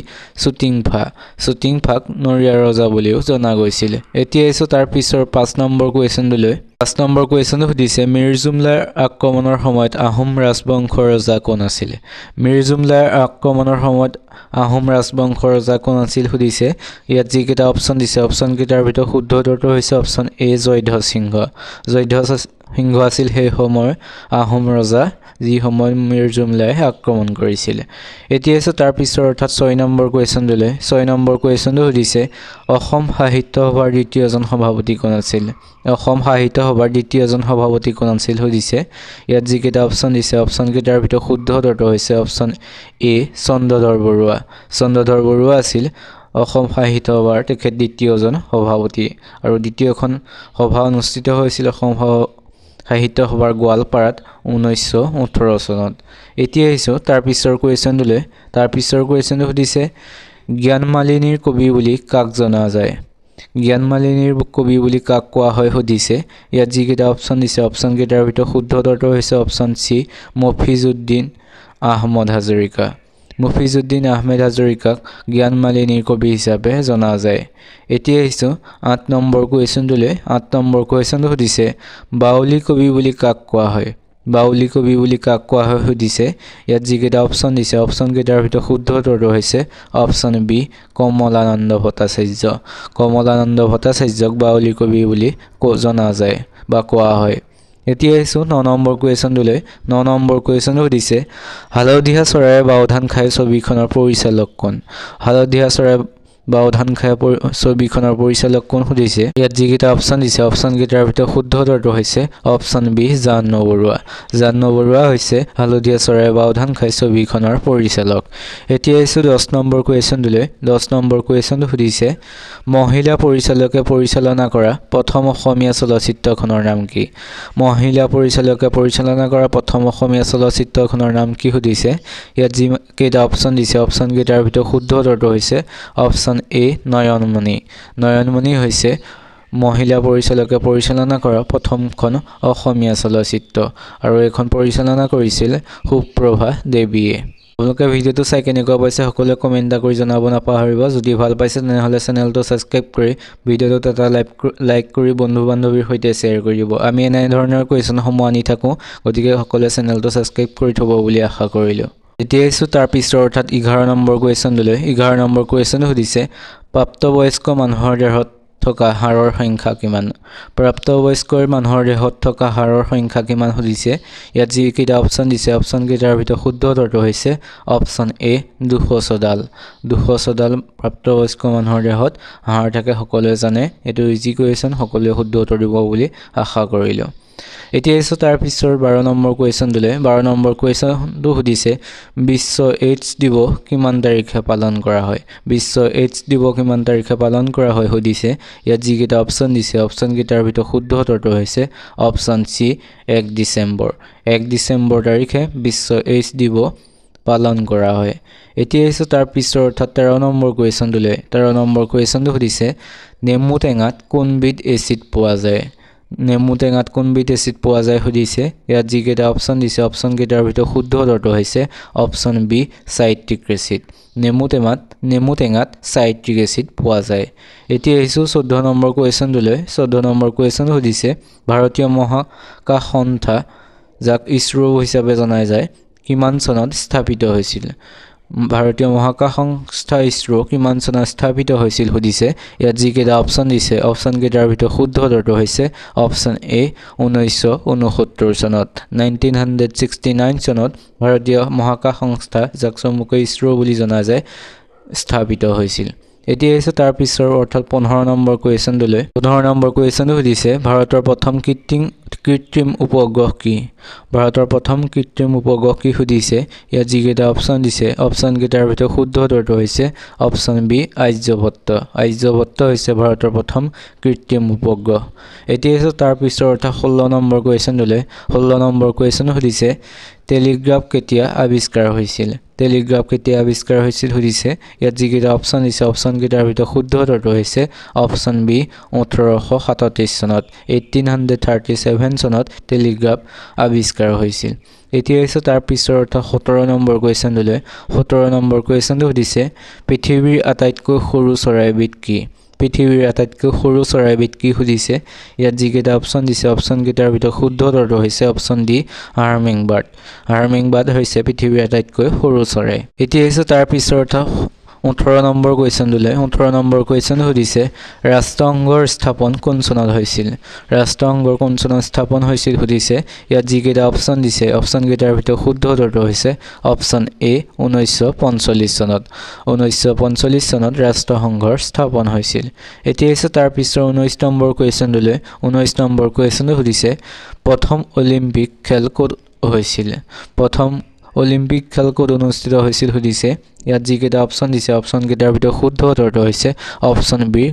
চুটিংফাক নৰিয়া ৰজা বুলিও জনা গৈছিল এতিয়া আহিছোঁ তাৰ পিছৰ 5 নম্বৰ কুৱেশ্যনটোলৈ 5 নম্বৰ কুৱেশ্যনটো সুধিছে মিৰ জুমলাৰ আক্ৰমণৰ সময়ত আহোম ৰাজবংশৰ ৰজা কোন আছিল মিৰ জুমলাৰ আক্ৰমণৰ সময়ত আহোম ৰাজবংশৰ ৰজা কোন আছিল সুধিছে ইয়াত যিকেইটা অপচন দিছে অপচন কেইটাৰ ভিতৰত শুদ্ধ উত্তৰটো হৈছে অপচন এ জয়ধ্বজ সিংহ আছিল সেই সময়ৰ আহোম ৰজা যি সময়ত মিৰ জুমলাই আক্ৰমণ কৰিছিল এতিয়া আছে তাৰ পিছৰ অৰ্থাৎ 6 নম্বৰ কুৱেশ্যনটোলৈ 6 নম্বৰ কুৱেশ্যনটো সুধিছে অসম সাহিত্য সভাৰ দ্বিতীয়জন সভাপতি কোন আছিল অসম সাহিত্য সভাৰ দ্বিতীয়জন সভাপতি কোন আছিল সুধিছে ইয়াত যিকেইটা অপচন দিছে অপচন কেইটাৰ ভিতৰত শুদ্ধ উত্তৰটো হৈছে অপচন এ চন্দ্ৰধৰ বৰুৱা আছিল অসম সাহিত্য সভাৰ তেখেত দ্বিতীয়জন সভাপতি আৰু দ্বিতীয়খন সভা অনুষ্ঠিত হৈছিল অসম সাহিত্য সভাৰ গোৱালপাৰাত 1918 চনত এতিয়া আহিছো তাৰ পিছৰ কুৱেশ্যনটোলৈ তাৰ পিছৰ কুৱেশ্যনটো সুধিছে জ্ঞানমালিনীৰ কবি বুলি কাক জনা যায় জ্ঞানমালিনীৰ কবি বুলি কাক কোৱা হয় সুধিছে ইয়াত যিকেইটা অপচন দিছে অপচন কেইটাৰ ভিতৰত শুদ্ধ উত্তৰটো হৈছে অপচন সি মফিজউদ্দিন আহমদ হাজৰিকাক জ্ঞানমালিনীৰ কবি হিচাপে জনা যায় এতিয়া আহিছো 8 নম্বৰ কুৱেশ্যনটোলৈ 8 নম্বৰ কুৱেশ্যনটো সুধিছে বাউলী কবি বুলি কাক কোৱা হয় সুধিছে ইয়াত যিকেইটা অপচন দিছে অপচন কেইটাৰ ভিতৰত শুদ্ধ উত্তৰটো হৈছে অপচন বি কমলানন্দ ভট্টাচাৰ্যক বাউলী কবি বুলি জনা যায় বা কোৱা হয় এতিয়া আহিছো 9 নম্বৰ কুৱেশ্যনটোলৈ 9 নম্বৰ কুৱেশ্যনটো সুধিছে হালধীয়া চৰাইৰ বাওধান খাই ছবিখনৰ পৰিচালক কোন ছবিখনৰ পৰিচালক কোন সুধিছে ইয়াত যিকেইটা অপচন দিছে অপচন কেইটাৰ ভিতৰত শুদ্ধ উত্তৰটো হৈছে অপচন বি জাহ্নু বৰুৱা হৈছে হালধীয়া চৰাইৰ বাওধান খাই ছবিখনৰ পৰিচালক এতিয়া আহিছো 10 নম্বৰ কুৱেশ্যনটোলৈ 10 নম্বৰ কুৱেশ্যনটো সুধিছে মহিলা পৰিচালকে পৰিচালনা কৰা প্ৰথম অসমীয়া চলচ্চিত্ৰখনৰ নাম কি সুধিছে ইয়াত যি কেইটা অপচন দিছে অপচন কেইটাৰ ভিতৰত শুদ্ধ উত্তৰটো হৈছে অপচন এ নয়নমণি হৈছে মহিলা পৰিচালকে পৰিচালনা কৰা প্ৰথমখন অসমীয়া চলচ্চিত্ৰ আৰু এখন পৰিচালনা কৰিছিল সুপ্ৰভা দেৱীয়ে আপোনালোকে ভিডিঅ'টো চাই কেনেকুৱা পাইছে সকলোৱে কমেণ্ট কৰি জনাব নাপাহৰিব যদি ভাল পাইছে তেনেহ'লে চেনেলটো ছাবস্ক্ৰাইব কৰি ভিডিঅ'টোত এটা লাইক কৰি বন্ধু বান্ধৱীৰ সৈতে শ্বেয়াৰ কৰি দিব আমি এনে ধৰণৰ কুৱেশ্যনসমূহ আনি থাকোঁ গতিকে সকলোৱে চেনেলটো ছাবস্ক্ৰাইব কৰি থ'ব বুলি আশা কৰিলোঁ এতিয়া আহিছো তাৰ পিছৰ অৰ্থাৎ 11 নম্বৰ কুৱেশ্যনটোলৈ 11 নম্বৰ কুৱেশ্যনটো সুধিছে প্ৰাপ্তবয়স্ক মানুহৰ দেহত থকা হাড়ৰ সংখ্যা কিমান সুধিছে ইয়াত যিকেইটা অপচন দিছে অপচন কেইটাৰ ভিতৰত শুদ্ধ উত্তৰটো হৈছে অপচন এ 200 ডাল প্ৰাপ্তবয়স্ক মানুহৰ দেহত হাড় থাকে সকলোৱে জানে এইটো ইজি কুৱেশ্যন সকলোৱে শুদ্ধ উত্তৰ দিব বুলি আশা কৰিলোঁ এতিয়া আহিছো তাৰ পিছৰ 12 নম্বৰ কুৱেশ্যনটোলৈ 12 নম্বৰ কুৱেশ্যনটো সুধিছে বিশ্ব এইডছ দিৱস কিমান তাৰিখে পালন কৰা হয় সুধিছে ইয়াত যিকেইটা অপচন দিছে অপচন কেইটাৰ ভিতৰত শুদ্ধ উত্তৰটো হৈছে অপচন সি 1 ডিচেম্বৰ তাৰিখে বিশ্ব এইডছ দিৱস পালন কৰা হয় এতিয়া আহিছো তাৰ পিছৰ অৰ্থাৎ 13 নম্বৰ কুৱেশ্যনটোলৈ 13 নম্বৰ কুৱেশ্যনটো সুধিছে নেমু টেঙাত কোনবিধ এচিড পোৱা যায় সুধিছে ইয়াত যিকেইটা অপচন দিছে অপচন কেইটাৰ ভিতৰত শুদ্ধ উত্তৰটো হৈছে অপচন বি চাইট্ৰিক এচিড নেমু টেঙাত চাইট্ৰিক এচিড পোৱা যায় এতিয়া আহিছো 14 নম্বৰ কুৱেশ্যনটোলৈ 14 নম্বৰ কুৱেশ্যনটো সুধিছে ভাৰতীয় মহাকাশ সংস্থা যাক ইছৰো হিচাপে জনা যায় কিমান চনত স্থাপিত হৈছিল সুধিছে ইয়াত যিকেইটা অপচন দিছে অপচন কেইটাৰ ভিতৰত শুদ্ধ উত্তৰটো হৈছে অপচন এ 1969 চনত 1969 চনত ভাৰতীয় মহাকাশ সংস্থা যাক চমুকৈ ইছৰো বুলি জনা যায় স্থাপিত হৈছিল এতিয়া আহিছে তাৰ পিছৰ অৰ্থাৎ 15 নম্বৰ কুৱেশ্যনটোলৈ 15 নম্বৰ কুৱেশ্যনটো সুধিছে ভাৰতৰ প্ৰথম কৃত্ৰিম উপগ্ৰহ কি সুধিছে ইয়াত যিকেইটা অপচন দিছে অপচন কেইটাৰ ভিতৰত শুদ্ধ উত্তৰটো হৈছে অপচন বি আৰ্যভট্ট হৈছে ভাৰতৰ প্ৰথম কৃত্ৰিম উপগ্ৰহ এতিয়া আহিছে তাৰ পিছৰ অৰ্থাৎ 16 নম্বৰ কুৱেশ্যনটোলৈ 16 নম্বৰ কুৱেশ্যন সুধিছে টেলিগ্ৰাফ কেতিয়া আৱিষ্কাৰ হৈছিল সুধিছে ইয়াত যিকেইটা অপচন দিছে অপচন কেইটাৰ ভিতৰত শুদ্ধ উত্তৰটো হৈছে অপচন বি 1837 চনত 1837 চনত টেলিগ্ৰাফ আৱিষ্কাৰ হৈছিল এতিয়া হৈছে তাৰ পিছৰ অৰ্থাৎ 17 নম্বৰ কুৱেশ্যনটোলৈ 17 নম্বৰ কুৱেশ্যনটো সুধিছে পৃথিৱীৰ আটাইতকৈ সৰু চৰাইবিধ কি পৃথিৱীৰ আটাইতকৈ সৰু চৰাইবিধ কি সুধিছে ইয়াত যিকেইটা অপশ্যন দিছে অপশ্যনকেইটাৰ ভিতৰত শুদ্ধ উত্তৰটো হৈছে অপশ্যন ডি হাৰ্মিংবাৰ্ড হাৰ্মিংবাৰ্ড হৈছে পৃথিৱীৰ আটাইতকৈ সৰু চৰাই এতিয়া হৈছে তাৰ পিছৰ 18 নম্বৰ কুৱেশ্যনটোলৈ 18 নম্বৰ কুৱেশ্যন সুধিছে ৰাষ্ট্ৰসংঘৰ স্থাপন কোন চনত হৈছিল ৰাষ্ট্ৰসংঘৰ কোন চনত স্থাপন হৈছিল সুধিছে ইয়াত যিকেইটা অপশ্যন দিছে অপশ্যনকেইটাৰ ভিতৰত শুদ্ধ উত্তৰটো হৈছে অপশ্যন এ 1945 চনত 1945 চনত ৰাষ্ট্ৰসংঘৰ স্থাপন হৈছিল এতিয়া হৈছে তাৰ পিছৰ 19 নম্বৰ কুৱেশ্যনটোলৈ 19 নম্বৰ কুৱেশ্যনটো সুধিছে প্ৰথম অলিম্পিক খেল ক'ত হৈছিল প্ৰথম অলিম্পিক খেল ক'ত অনুষ্ঠিত হৈছিল সুধিছে ইয়াত যিকেইটা অপশ্যন দিছে অপশ্যনকেইটাৰ ভিতৰত শুদ্ধ উত্তৰটো হৈছে অপশ্যন বি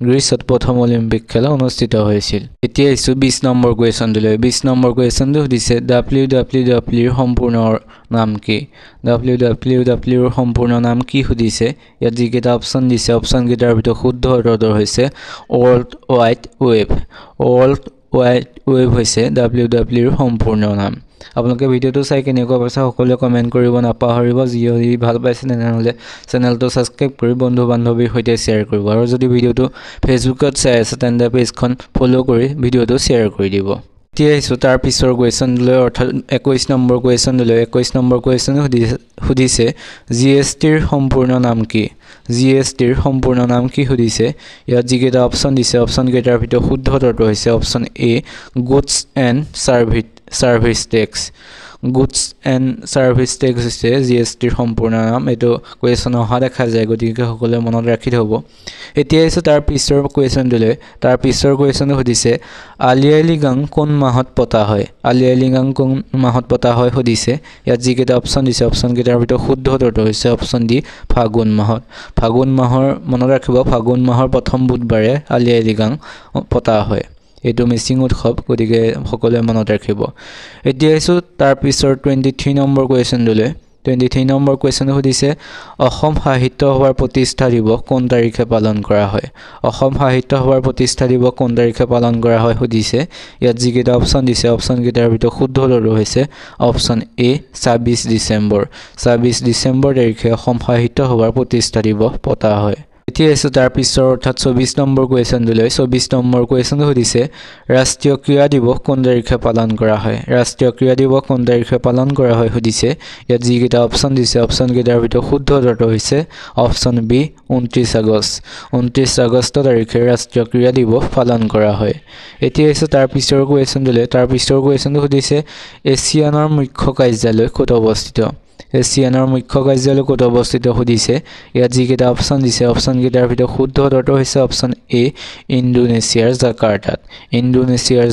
গ্ৰীচত প্ৰথম অলিম্পিক খেল অনুষ্ঠিত হৈছিল এতিয়া আহিছোঁ 20 নম্বৰ কুৱেশ্যনটোলৈ 20 নম্বৰ কুৱেশ্যনটো সুধিছে WWW ৰ সম্পূৰ্ণ নাম কি WWW ৰ সম্পূৰ্ণ নাম কি সুধিছে ইয়াত যিকেইটা অপশ্যন দিছে অপশ্যনকেইটাৰ ভিতৰত শুদ্ধ উত্তৰটো হৈছে ৱৰ্ল্ড ৱাইড ৱেব হৈছে WWW ৰ সম্পূৰ্ণ নাম আপোনালোকে ভিডিওটো চাই কেনেকুৱা পাইছে সকলোৱে কমেন্ট কৰিব নাপাহৰিব যদি ভাল পাইছে তেনেহলে চেনেলটো সাবস্ক্ৰাইব কৰি বন্ধু বান্ধৱীৰ সৈতে শ্বেয়াৰ কৰিব আৰু যদি ভিডিওটো ফেচবুকত চাই আছে তেন্তে পেজখন ফলো কৰি ভিডিওটো শ্বেয়াৰ কৰি দিব এতিয়া আহিছো তাৰ পিছৰ কুৱেশ্যনলৈ অৰ্থাৎ 21 নম্বৰ কুৱেশ্যনলৈ 21 নম্বৰ কুৱেশ্যন সুধিছে জিএসটিৰ সম্পূৰ্ণ নাম কি জিএসটিৰ সম্পূৰ্ণ নাম কি সুধিছে ইয়াত যিকেইটা অপশ্যন দিছে অপশ্যনকেইটাৰ ভিতৰত শুদ্ধ উত্তৰটো হৈছে option A goods and services tax goods and services tax হৈছে জিএসটিৰ সম্পূৰ্ণ নাম এটো কুৱেশ্যন অহা দেখা যায় গতিকে সকলোৱে মনত ৰাখি থব এতিয়া আছে তাৰ পিছৰ কুৱেশ্যনটোলৈ তাৰ পিছৰ কুৱেশ্যন সুধিছে আলি আই লৃগাং কোন মাহত পতা হয় আলি আই লৃগাং কোন মাহত পতা হয় সুধিছে ইয়াত যিকেইটা অপশ্যন দিছে অপশ্যনকেইটাৰ ভিতৰত শুদ্ধ উত্তৰটো হৈছে অপশ্যন ডি ফাগুন মাহৰ মনত ৰাখিব ফাগুন মাহৰ প্ৰথম বুধবাৰে আলি আই লৃগাং পতা হয় এটো মিচিং উৎসৱ গতিকে সকলোৱে মনত ৰাখিব এতিয়া আহিছো তাৰ পিছৰ 23 নম্বৰ কুৱেশ্যনলৈ 23 নম্বৰ কুৱেশ্যন সুধিছে অসম সাহিত্য সভাৰ প্ৰতিষ্ঠা দিৱস কোন তাৰিখে পালন কৰা হয় অসম সাহিত্য সভাৰ প্ৰতিষ্ঠা দিৱস কোন তাৰিখে পালন কৰা হয় সুধিছে ইয়াত যিকেইটা অপশ্যন দিছে অপশ্যনকেইটাৰ ভিতৰত শুদ্ধ উত্তৰটো হৈছে অপশ্যন এ 26 ডিচেম্বৰ তাৰিখে অসম সাহিত্য সভাৰ প্ৰতিষ্ঠা দিৱস পতা হয় এতিয়া আছে তাৰ পিছৰ অৰ্থাৎ 24 নম্বৰ কুৱেশ্যনলৈ 24 নম্বৰ কুৱেশ্যন সুধিছে ৰাষ্ট্ৰীয় ক্ৰীড়া দিৱস কোন তাৰিখে পালন কৰা হয় ৰাষ্ট্ৰীয় ক্ৰীড়া দিৱস কোন তাৰিখে পালন কৰা হয় সুধিছে ইয়াত যিকেইটা অপশ্যন দিছে অপশ্যনকেইটাৰ ভিতৰত শুদ্ধ উত্তৰটো হৈছে অপশ্যন বি 29 আগষ্ট তাৰিখে ৰাষ্ট্ৰীয় ক্ৰীড়া দিৱস পালন কৰা হয় এতিয়া আছে তাৰ পিছৰ কুৱেশ্যনলৈ তাৰ পিছৰ কুৱেশ্যনটো সুধিছে এছিয়ানৰ মুখ্য কাৰ্যালয় ক'ত অৱস্থিত এছিয়ানৰ মুখ্য কাৰ্যালয় ক'ত অৱস্থিত সুধিছে ইয়াত যিকেইটা অপশ্যন দিছে অপশ্যনকেইটাৰ ভিতৰত শুদ্ধ উত্তৰটো হৈছে অপশ্যন এ ইণ্ডোনেছিয়াৰ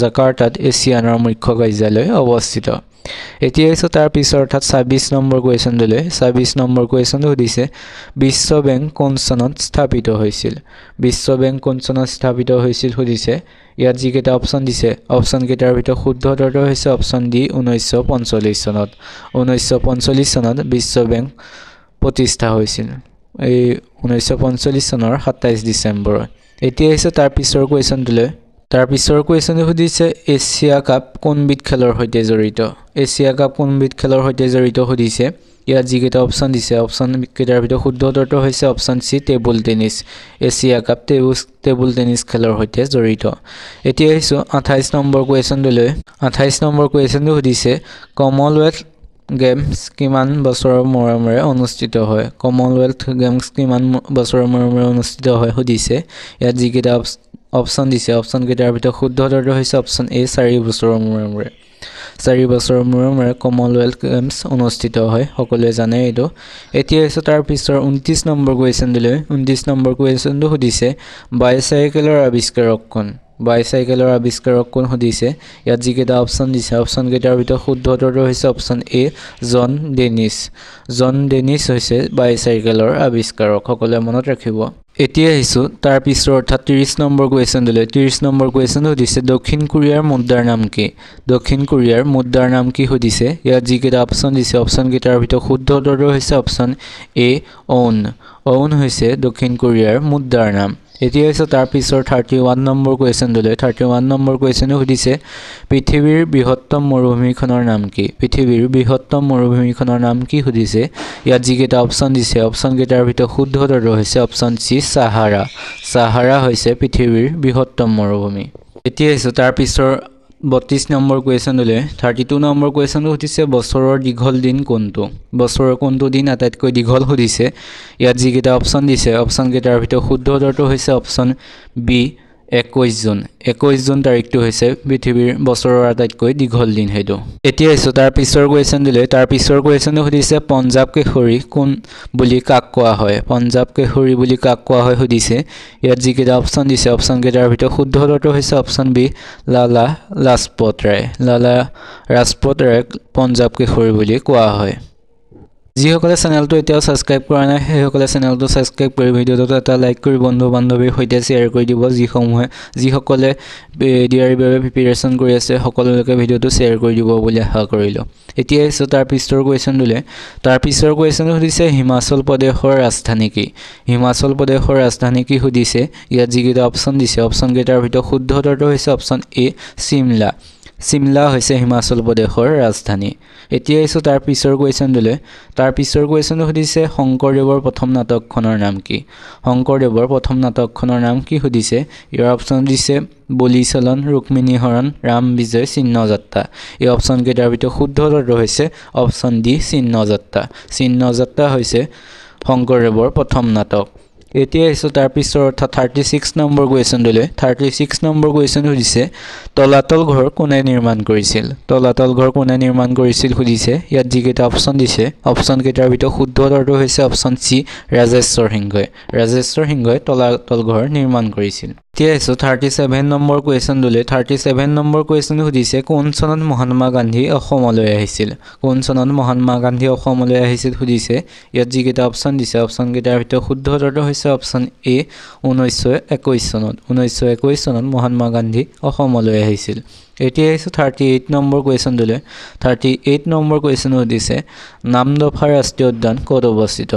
জাকাৰ্টাত এছিয়ানৰ মুখ্য কাৰ্যালয় অৱস্থিত এতিয়া আছে তাৰ পিছৰ অৰ্থাৎ 26 নম্বৰ কুৱেশ্যনলৈ 26 নম্বৰ কুৱেশ্যনটো সুধিছে বিশ্ব বেংক কোন চনত স্থাপিত হৈছিল সুধিছে ইয়াত যিকেইটা অপশ্যন দিছে অপশ্যনকেইটাৰ ভিতৰত শুদ্ধ উত্তৰটো হৈছে অপশ্যন ডি 1945 চনত বিশ্ব বেংক প্ৰতিষ্ঠা হৈছিল এই 1945 চনৰ 27 ডিচেম্বৰত এতিয়া হৈছে তাৰ পিছৰ কুৱেশ্যনটোলৈ তাৰ পিছৰ কুৱেশ্যন সুধিছে এছিয়া কাপ কোনবিধ খেলৰ সৈতে জড়িত সুধিছে ইয়াত যিকেইটা অপশ্যন দিছে অপশ্যনকেইটাৰ ভিতৰত শুদ্ধ উত্তৰটো হৈছে option C table tennis Asia cup table tennis খেলৰ সৈতে জড়িত এতিয়া আহিছো 28 নম্বৰ কুৱেশ্যনটোলৈ 28 নম্বৰ কুৱেশ্যনটো সুধিছে কমনৱেলথ গেমছ কিমান বছৰৰ মূৰে অনুষ্ঠিত হয় সুধিছে ইয়াত যিকেইটা অপশ্যন দিছে অপশ্যনকেইটাৰ ভিতৰত শুদ্ধ উত্তৰটো হৈছে অপশ্যন এ 4 বছৰৰ মূৰে কমনৱেলথ গেমছ অনুষ্ঠিত হয় সকলোৱে জানে এইটো এতিয়া আছে তাৰ পিছৰ 29 নম্বৰ কুৱেশ্যনলৈ 29 নম্বৰ কুৱেশ্যনটো সুধিছে বাইচাইকেলৰ আৱিষ্কাৰক কোন সুধিছে ইয়াত যিকেইটা অপশ্যন দিছে অপশ্যনকেইটাৰ ভিতৰত শুদ্ধ উত্তৰটো হৈছে অপশ্যন এ জন ডেনিছ হৈছে বাইচাইকেলৰ আৱিষ্কাৰক সকলোৱে মনত ৰাখিব এতিয়া আহিছো তাৰ পিছৰ অৰ্থাৎ 30 নম্বৰ কুৱেশ্যনলৈ 30 নম্বৰ কুৱেশ্যন সুধিছে দক্ষিণ কোৰিয়াৰ মুদ্ৰাৰ নাম কি সুধিছে ইয়াত যিকেইটা অপশ্যন দিছে অপশ্যনকেইটাৰ ভিতৰত শুদ্ধ উত্তৰটো হৈছে অপশ্যন এ অউন হৈছে দক্ষিণ কোৰিয়াৰ মুদ্ৰাৰ নাম এতিয়া হৈছে তাৰ পিছৰ 31 নম্বৰ কুৱেশ্যনটোলৈ 31 নম্বৰ কুৱেশ্যনে সুধিছে পৃথিৱীৰ বৃহত্তম মৰুভূমিখনৰ নাম কি পৃথিৱীৰ বৃহত্তম মৰুভূমিখনৰ নাম কি সুধিছে ইয়াত যিকেইটা অপশ্যন দিছে অপশ্যনকেইটাৰ ভিতৰত শুদ্ধ উত্তৰটো হৈছে অপশ্যন চি সাহাৰা সাহাৰা হৈছে পৃথিৱীৰ বৃহত্তম মৰুভূমি এতিয়া হৈছে তাৰ পিছৰ 32 নম্বৰ কুৱেশ্যনলৈ 32 নম্বৰ কুৱেশ্যনটো সুধিছে বছৰৰ দীঘল দিন কোনটো বছৰৰ কোনটো দিন আটাইতকৈ দীঘল সুধিছে ইয়াত যিকেইটা অপশ্যন দিছে অপশ্যনকেইটাৰ ভিতৰত শুদ্ধ উত্তৰটো হৈছে অপশ্যন বি 21 জুন 21 জুন তাৰিখটো হৈছে পৃথিৱীৰ বছৰৰ আটাইতকৈ দীঘল দিন হেতু এতিয়া হৈছে তাৰ পিছৰ কুৱেশ্যন দিলে তাৰ পিছৰ কুৱেশ্যনটো সুধিছে পঞ্জাৱ কেশৰী কোন বুলি কাক কোৱা হয় পঞ্জাৱ কেশৰী বুলি কাক কোৱা হয় সুধিছে ইয়াত যিকেইটা অপশ্যন দিছে অপশ্যনকেইটাৰ ভিতৰত শুদ্ধ উত্তৰটো হৈছে অপশ্যন বি লালা লাজপত ৰায় লালা লাজপত ৰায়ক পঞ্জাৱ কেশৰী বুলি কোৱা হয় যিসকলে চেনেলটো এতিয়াও সাবস্ক্ৰাইব কৰা নাই সেইসকলে চেনেলটো সাবস্ক্ৰাইব কৰি ভিডিঅ'টো এটা লাইক কৰি বন্ধু বান্ধৱীৰ সৈতে শ্বেয়াৰ কৰি দিব যিসকলে এডিআৰ বাবে প্ৰিপাৰেচন কৰি আছে সকলোকে ভিডিঅ'টো শ্বেয়াৰ কৰি দিব বুলি আশা কৰিলো এতিয়া আছে তাৰ পিছৰ কুৱেশ্যনটোলে তাৰ পিছৰ কুৱেশ্যনটো সুধিছে হিমাচল প্ৰদেশৰ ৰাজধানী কি হিমাচল প্ৰদেশৰ ৰাজধানী কি সুধিছে ইয়াত যিকেইটা অপশ্যন দিছে অপশ্যনকেইটাৰ ভিতৰত শুদ্ধ উত্তৰটো হৈছে অপশ্যন এ শিমলা শিমলা হৈছে হিমাচল প্ৰদেশৰ ৰাজধানী এতিয়া আছে তাৰ পিছৰ কুৱেশ্যনটোলৈ তাৰ পিছৰ কুৱেশ্যনটো সুধিছে শংকৰদেৱৰ প্ৰথম নাটকখনৰ নাম কি শংকৰদেৱৰ প্ৰথম নাটকখনৰ নাম কি সুধিছে ইয়াৰ অপশ্যন দিছে বলিচলন ৰুক্মিণী হৰণ ৰাম বিজয় চিহ্নযাত্ৰা এই অপশ্যনকেইটাৰ ভিতৰত শুদ্ধ উত্তৰটো হৈছে অপশ্যন ডি চিহ্নযাত্ৰা হৈছে শংকৰদেৱৰ প্ৰথম নাটক এতিয়া আছে তাৰ পিছৰ অৰ্থাৎ 36 নম্বৰ কুৱেশ্যনটোলৈ 36 নম্বৰ কুৱেশ্যন সুধিছে তলাতল ঘৰ কোনে নিৰ্মাণ কৰিছিল তলাতল ঘৰ কোনে নিৰ্মাণ কৰিছিল সুধিছে ইয়াত যিকেইটা অপশ্যন দিছে অপশ্যনকেইটাৰ ভিতৰত শুদ্ধ উত্তৰটো হৈছে অপশ্যন চি ৰাজেশ্বৰ সিংহই তলাতল ঘৰ নিৰ্মাণ কৰিছিল এতিয়া আছে 37 নম্বৰ কুৱেশ্যনটোলৈ 37 নম্বৰ কুৱেশ্যন সুধিছে কোন চনত মহাত্মা গান্ধী অসমলৈ আহিছিল কোন চনত মহাত্মা গান্ধী অসমলৈ আহিছিল সুধিছে ইয়াত যিকেইটা অপশ্যন দিছে অপশ্যনকেইটাৰ ভিতৰত শুদ্ধ উত্তৰটো হৈছে অপশ্যন এ 1921 চনত মহাত্মা গান্ধী অসমলৈ আহিছিল এতিয়া আছে 38 নম্বৰ কুৱেশ্যনটোলৈ 38 নম্বৰ কুৱেশ্যন সুধিছে নামদফা ৰাষ্ট্ৰীয় উদ্যান ক'ত অৱস্থিত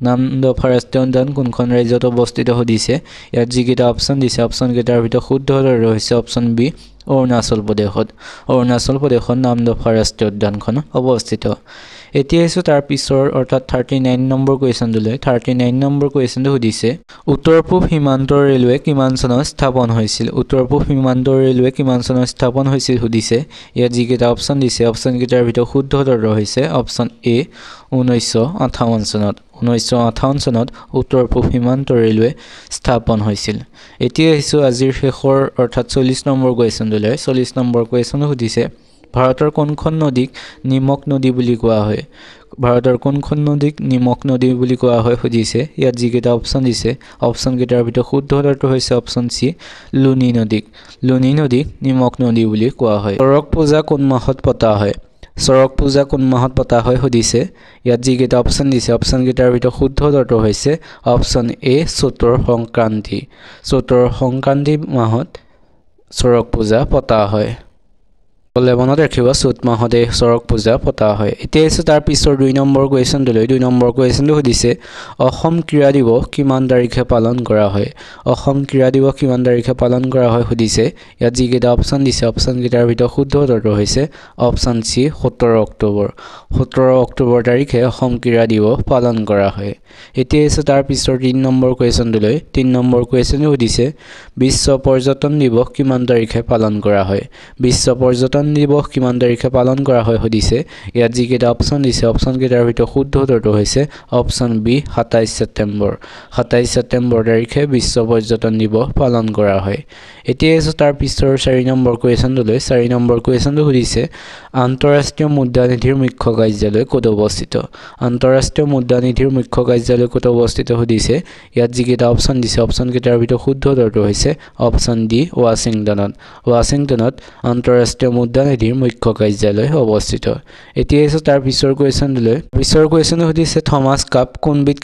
নামদফা ৰাষ্ট্ৰীয় উদ্যান কোনখন ৰাজ্যত অৱস্থিত সুধিছে ইয়াত যিকেইটা অপশ্যন দিছে অপশ্যনকেইটাৰ ভিতৰত শুদ্ধ উত্তৰটো হৈছে অপশ্যন বি অৰুণাচল প্ৰদেশত নামদফা ৰাষ্ট্ৰীয় উদ্যানখন অৱস্থিত এতিয়া আছে তাৰ পিছৰ অৰ্থাৎ 39 নম্বৰ কুৱেশ্যনটোলৈ 39 নম্বৰ কুৱেশ্যনটো সুধিছে উত্তৰ পূব সীমান্ত ৰেলৱে কিমান চনত স্থাপন হৈছিল সুধিছে ইয়াত যিকেইটা অপশ্যন দিছে অপশ্যনকেইটাৰ ভিতৰত শুদ্ধ উত্তৰটো হৈছে অপশ্যন এ 1958 চনত উত্তৰ পূব সীমান্ত ৰেলৱে স্থাপন হৈছিল এতিয়া আহিছোঁ আজিৰ শেষৰ অৰ্থাৎ 40 নম্বৰ কুৱেশ্যনটোলৈ 40 নম্বৰ কুৱেশ্যন সুধিছে ভাৰতৰ কোনখন নদীক নিমখ নদী বুলি কোৱা হয় সুধিছে ইয়াত যিকেইটা অপশ্যন দিছে অপশ্যনকেইটাৰ ভিতৰত শুদ্ধ উত্তৰটো হৈছে অপশ্যন চি লুনি নদীক নিমখ নদী বুলি কোৱা হয় চৰক পূজা কোন মাহত পতা হয় সুধিছে ইয়াত যিকেইটা অপশ্যন দিছে অপশ্যনকেইটাৰ ভিতৰত শুদ্ধ উত্তৰটো হৈছে অপশ্যন এ চতৰ সংক্ৰান্তি মাহত চৰক পূজা পতা হয় মনত ৰাখিব চ'ত মাহতে চৰক পূজা পতা হয় এতিয়া আছে তাৰ পিছৰ 2 নম্বৰ কুৱেশ্যনটোলৈ 2 নম্বৰ কুৱেশ্যনটো সুধিছে অসম ক্ৰীড়া দিৱস কিমান তাৰিখে পালন কৰা হয় সুধিছে ইয়াত যিকেইটা অপশ্যন দিছে অপশ্যনকেইটাৰ ভিতৰত শুদ্ধ উত্তৰটো হৈছে অপশ্যন চি 17 অক্টোবৰ তাৰিখে অসম ক্ৰীড়া দিৱস পালন কৰা হয় এতিয়া আছে তাৰ পিছৰ 3 নম্বৰ কুৱেশ্যনটোলৈ 3 নম্বৰ কুৱেশ্যনটো সুধিছে বিশ্ব পৰ্যটন দিৱস কিমান তাৰিখে পালন কৰা হয় সুধিছে ইয়াত যিকেইটা অপশ্যন দিছে অপশ্যনকেইটাৰ ভিতৰত শুদ্ধ উত্তৰটো হৈছে অপশ্যন বি 27 ছেপ্টেম্বৰ তাৰিখে বিশ্ব পৰ্যটন দিৱস পালন কৰা হয় এতিয়া আছে তাৰ পিছৰ 4 নম্বৰ কুৱেশ্যনটোলৈ 4 নম্বৰ কুৱেশ্যনটো সুধিছে আন্তঃৰাষ্ট্ৰীয় মুদ্ৰা নিধিৰ মুখ্য কাৰ্যালয় ক'ত অৱস্থিত সুধিছে ইয়াত যিকেইটা অপশ্যন দিছে অপশ্যনকেইটাৰ ভিতৰত শুদ্ধ উত্তৰটো হৈছে অপশ্যন ডি ৱাশ্বিংটনত আন্তঃৰাষ্ট্ৰীয় মুদ্ৰা নিধিৰ মুখ্য কাৰ্যালয় অৱস্থিত এতিয়া আছে তাৰ পিছৰ কুৱেশ্যনটোলৈ সুধিছে থমাছ কাপ কোনবিধ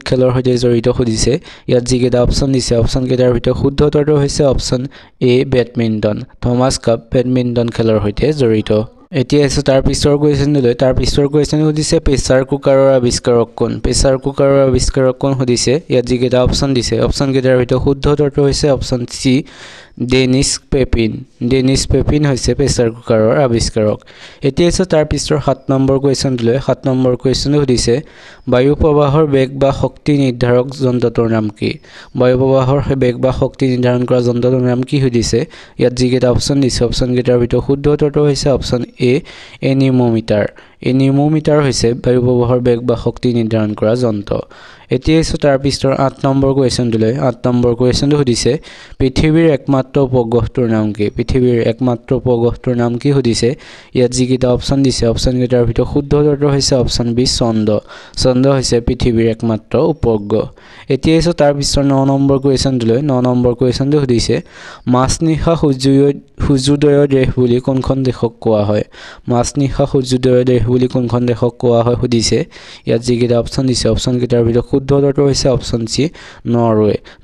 খেলৰ সৈতে জড়িত সুধিছে ইয়াত যিকেইটা অপশ্যন দিছে অপশ্যনকেইটাৰ ভিতৰত শুদ্ধ উত্তৰটো হৈছে অপশ্যন এ বেডমিণ্টন থমাছ কাপ বেডমিণ্টন খেলৰ সৈতে জড়িত এতিয়া আছে তাৰ পিছৰ কুৱেশ্যনটোলৈ তাৰ পিছৰ কুৱেশ্যন সুধিছে প্ৰেছাৰ কুকাৰৰ আৱিষ্কাৰক কোন প্ৰেছাৰ কুকাৰৰ আৱিষ্কাৰক কোন সুধিছে ইয়াত যিকেইটা অপশ্যন দিছে অপশ্যন কেইটাৰ ভিতৰত শুদ্ধ উত্তৰটো হৈছে অপশ্যন চি ডেনিছ পেপিন হৈছে প্ৰেছাৰ কুকাৰৰ আৱিষ্কাৰক এতিয়া আছে তাৰ পিছৰ 7 নম্বৰ কুৱেশ্যনটোলৈ 7 নম্বৰ কুৱেশ্যন সুধিছে বায়ু প্ৰবাহৰ বেগ বা শক্তি নিৰ্ধাৰক যন্ত্ৰটোৰ নাম কি বায়ু প্ৰবাহৰ বেগ বা শক্তি নিৰ্ধাৰণ কৰা যন্ত্ৰটোৰ নাম কি সুধিছে ইয়াত যিকেইটা অপশ্যন দিছে অপশ্যন কেইটাৰ ভিতৰত শুদ্ধ উত্তৰটো হৈছে অপশ্যন এ এনিমোমিটাৰ হৈছে বায়ু প্ৰবাহৰ বেগ বা শক্তি নিৰ্ধাৰণ কৰা যন্ত্ৰ এতিয়া আছে তাৰ পিছৰ 8 নম্বৰ কুৱেশ্যনটোলৈ 8 নম্বৰ কুৱেশ্যনটো সুধিছে পৃথিৱীৰ একমাত্ৰ উপগ্ৰহটোৰ নাম কি পৃথিৱীৰ একমাত্ৰ উপগ্ৰহটোৰ নাম কি সুধিছে ইয়াত যিকেইটা অপশ্যন দিছে অপশ্যন কেইটাৰ ভিতৰত শুদ্ধ উত্তৰটো হৈছে অপশ্যন বি চন্দ্ৰ হৈছে পৃথিৱীৰ একমাত্ৰ উপগ্ৰহ এতিয়া আছে তাৰ পিছৰ 9 নম্বৰ কুৱেশ্যনটোলৈ 9 নম্বৰ কুৱেশ্যনটো সুধিছে মাজনিশা সূৰ্যোদয়ৰ দেশ বুলি কোনখন দেশক কোৱা হয় মাজনিশা সূৰ্যোদয়ৰ দেশ বুলি কোনখন দেশক কোৱা হয় সুধিছে ইয়াত যিকেইটা অপশ্যন দিছে অপশ্যন কেইটাৰ ভিতৰত শুদ্ধ উত্তৰটো হৈছে অপশ্যন সি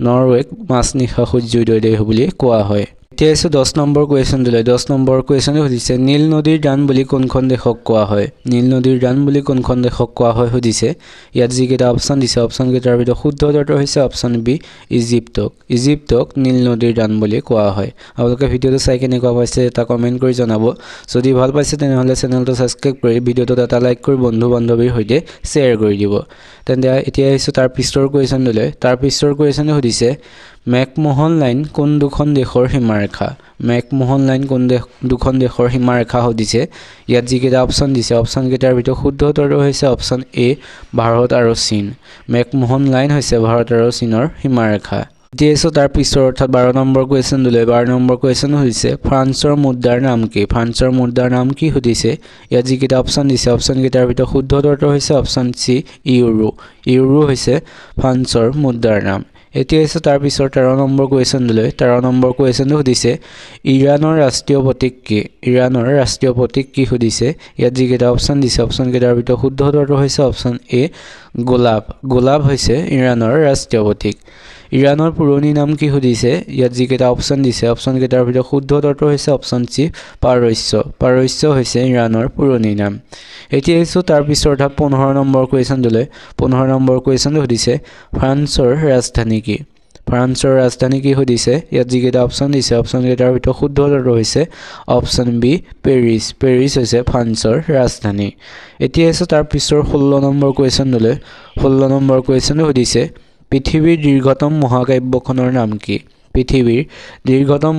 নৰৱেক মাজনিশা সূৰ্যোদয়ৰ দেশ বুলি কোৱা হয় এতিয়া আছে 10 নম্বৰ কুৱেশ্যনটোলৈ 10 নম্বৰ কুৱেশ্যনটো সুধিছে নীল নদীৰ দান বুলি কোনখন দেশক কোৱা হয় নীল নদীৰ দান বুলি কোনখন দেশক কোৱা হয় সুধিছে ইয়াত যিকেইটা অপশ্যন দিছে অপশ্যন কেইটাৰ ভিতৰত শুদ্ধ উত্তৰটো হৈছে অপশ্যন বি ইজিপ্তক নীল নদীৰ দান বুলি কোৱা হয় আপোনালোকে ভিডিঅ'টো চাই কেনেকুৱা পাইছে এটা কমেণ্ট কৰি জনাব যদি ভাল পাইছে তেনেহ'লে চেনেলটো ছাবস্ক্ৰাইব কৰি ভিডিঅ'টোত এটা লাইক কৰি বন্ধু বান্ধৱীৰ সৈতে শ্বেয়াৰ কৰি দিব তেন্তে এতিয়া আহিছোঁ তাৰ পিছৰ কুৱেশ্যনটোলৈ তাৰ পিছৰ কুৱেশ্যনটো সুধিছে মেকমোহন লাইন কোন দুখন দেশৰ সীমাৰেখা মেকমোহন লাইন কোন দুখন দেশৰ সীমাৰেখা সুধিছে ইয়াত যিকেইটা অপশ্যন দিছে অপশ্যন কেইটাৰ ভিতৰত শুদ্ধ উত্তৰটো হৈছে অপশ্যন এ ভাৰত আৰু চীন মেকমোহন লাইন হৈছে ভাৰত আৰু চীনৰ সীমাৰেখা এতিয়া আছে তাৰ পিছৰ অৰ্থাৎ 12 নম্বৰ কুৱেশ্যনটোলৈ 12 নম্বৰ কুৱেশ্যন হৈছে ফ্ৰান্সৰ মুদ্ৰাৰ নাম কি ফ্ৰান্সৰ মুদ্ৰাৰ নাম কি সুধিছে ইয়াত যিকেইটা অপশ্যন দিছে অপশ্যন কেইটাৰ ভিতৰত শুদ্ধ উত্তৰটো হৈছে অপশ্যন চি ইউৰো হৈছে ফ্ৰান্সৰ মুদ্ৰাৰ নাম এতিয়া আছে তাৰ পিছৰ 13 নম্বৰ কুৱেশ্যনটোলৈ 13 নম্বৰ কুৱেশ্যনটো সুধিছে ইৰাণৰ ৰাষ্ট্ৰীয় প্ৰতীক কি সুধিছে ইয়াত যিকেইটা অপশ্যন দিছে অপশ্যন কেইটাৰ ভিতৰত শুদ্ধ উত্তৰটো হৈছে অপশ্যন এ গোলাপ হৈছে ইৰাণৰ ৰাষ্ট্ৰীয় প্ৰতীক ইৰাণৰ পুৰণি নাম কি সুধিছে ইয়াত যিকেইটা অপশ্যন দিছে অপশ্যন কেইটাৰ ভিতৰত শুদ্ধ উত্তৰটো হৈছে অপশ্যন চি পাৰস্য হৈছে ইৰাণৰ পুৰণি নাম এতিয়া আহিছোঁ তাৰ পিছৰ 15 নম্বৰ কুৱেশ্যনটোলৈ 15 নম্বৰ কুৱেশ্যনটো সুধিছে ফ্ৰান্সৰ ৰাজধানী কি সুধিছে ইয়াত যিকেইটা অপশ্যন দিছে অপশ্যন কেইটাৰ ভিতৰত শুদ্ধ উত্তৰটো হৈছে অপশ্যন বি পেৰিছ হৈছে ফ্ৰান্সৰ ৰাজধানী এতিয়া আহিছোঁ তাৰ পিছৰ 16 নম্বৰ কুৱেশ্যনটোলৈ 16 নম্বৰ কুৱেশ্যনটো সুধিছে পৃথিৱীৰ দীৰ্ঘতম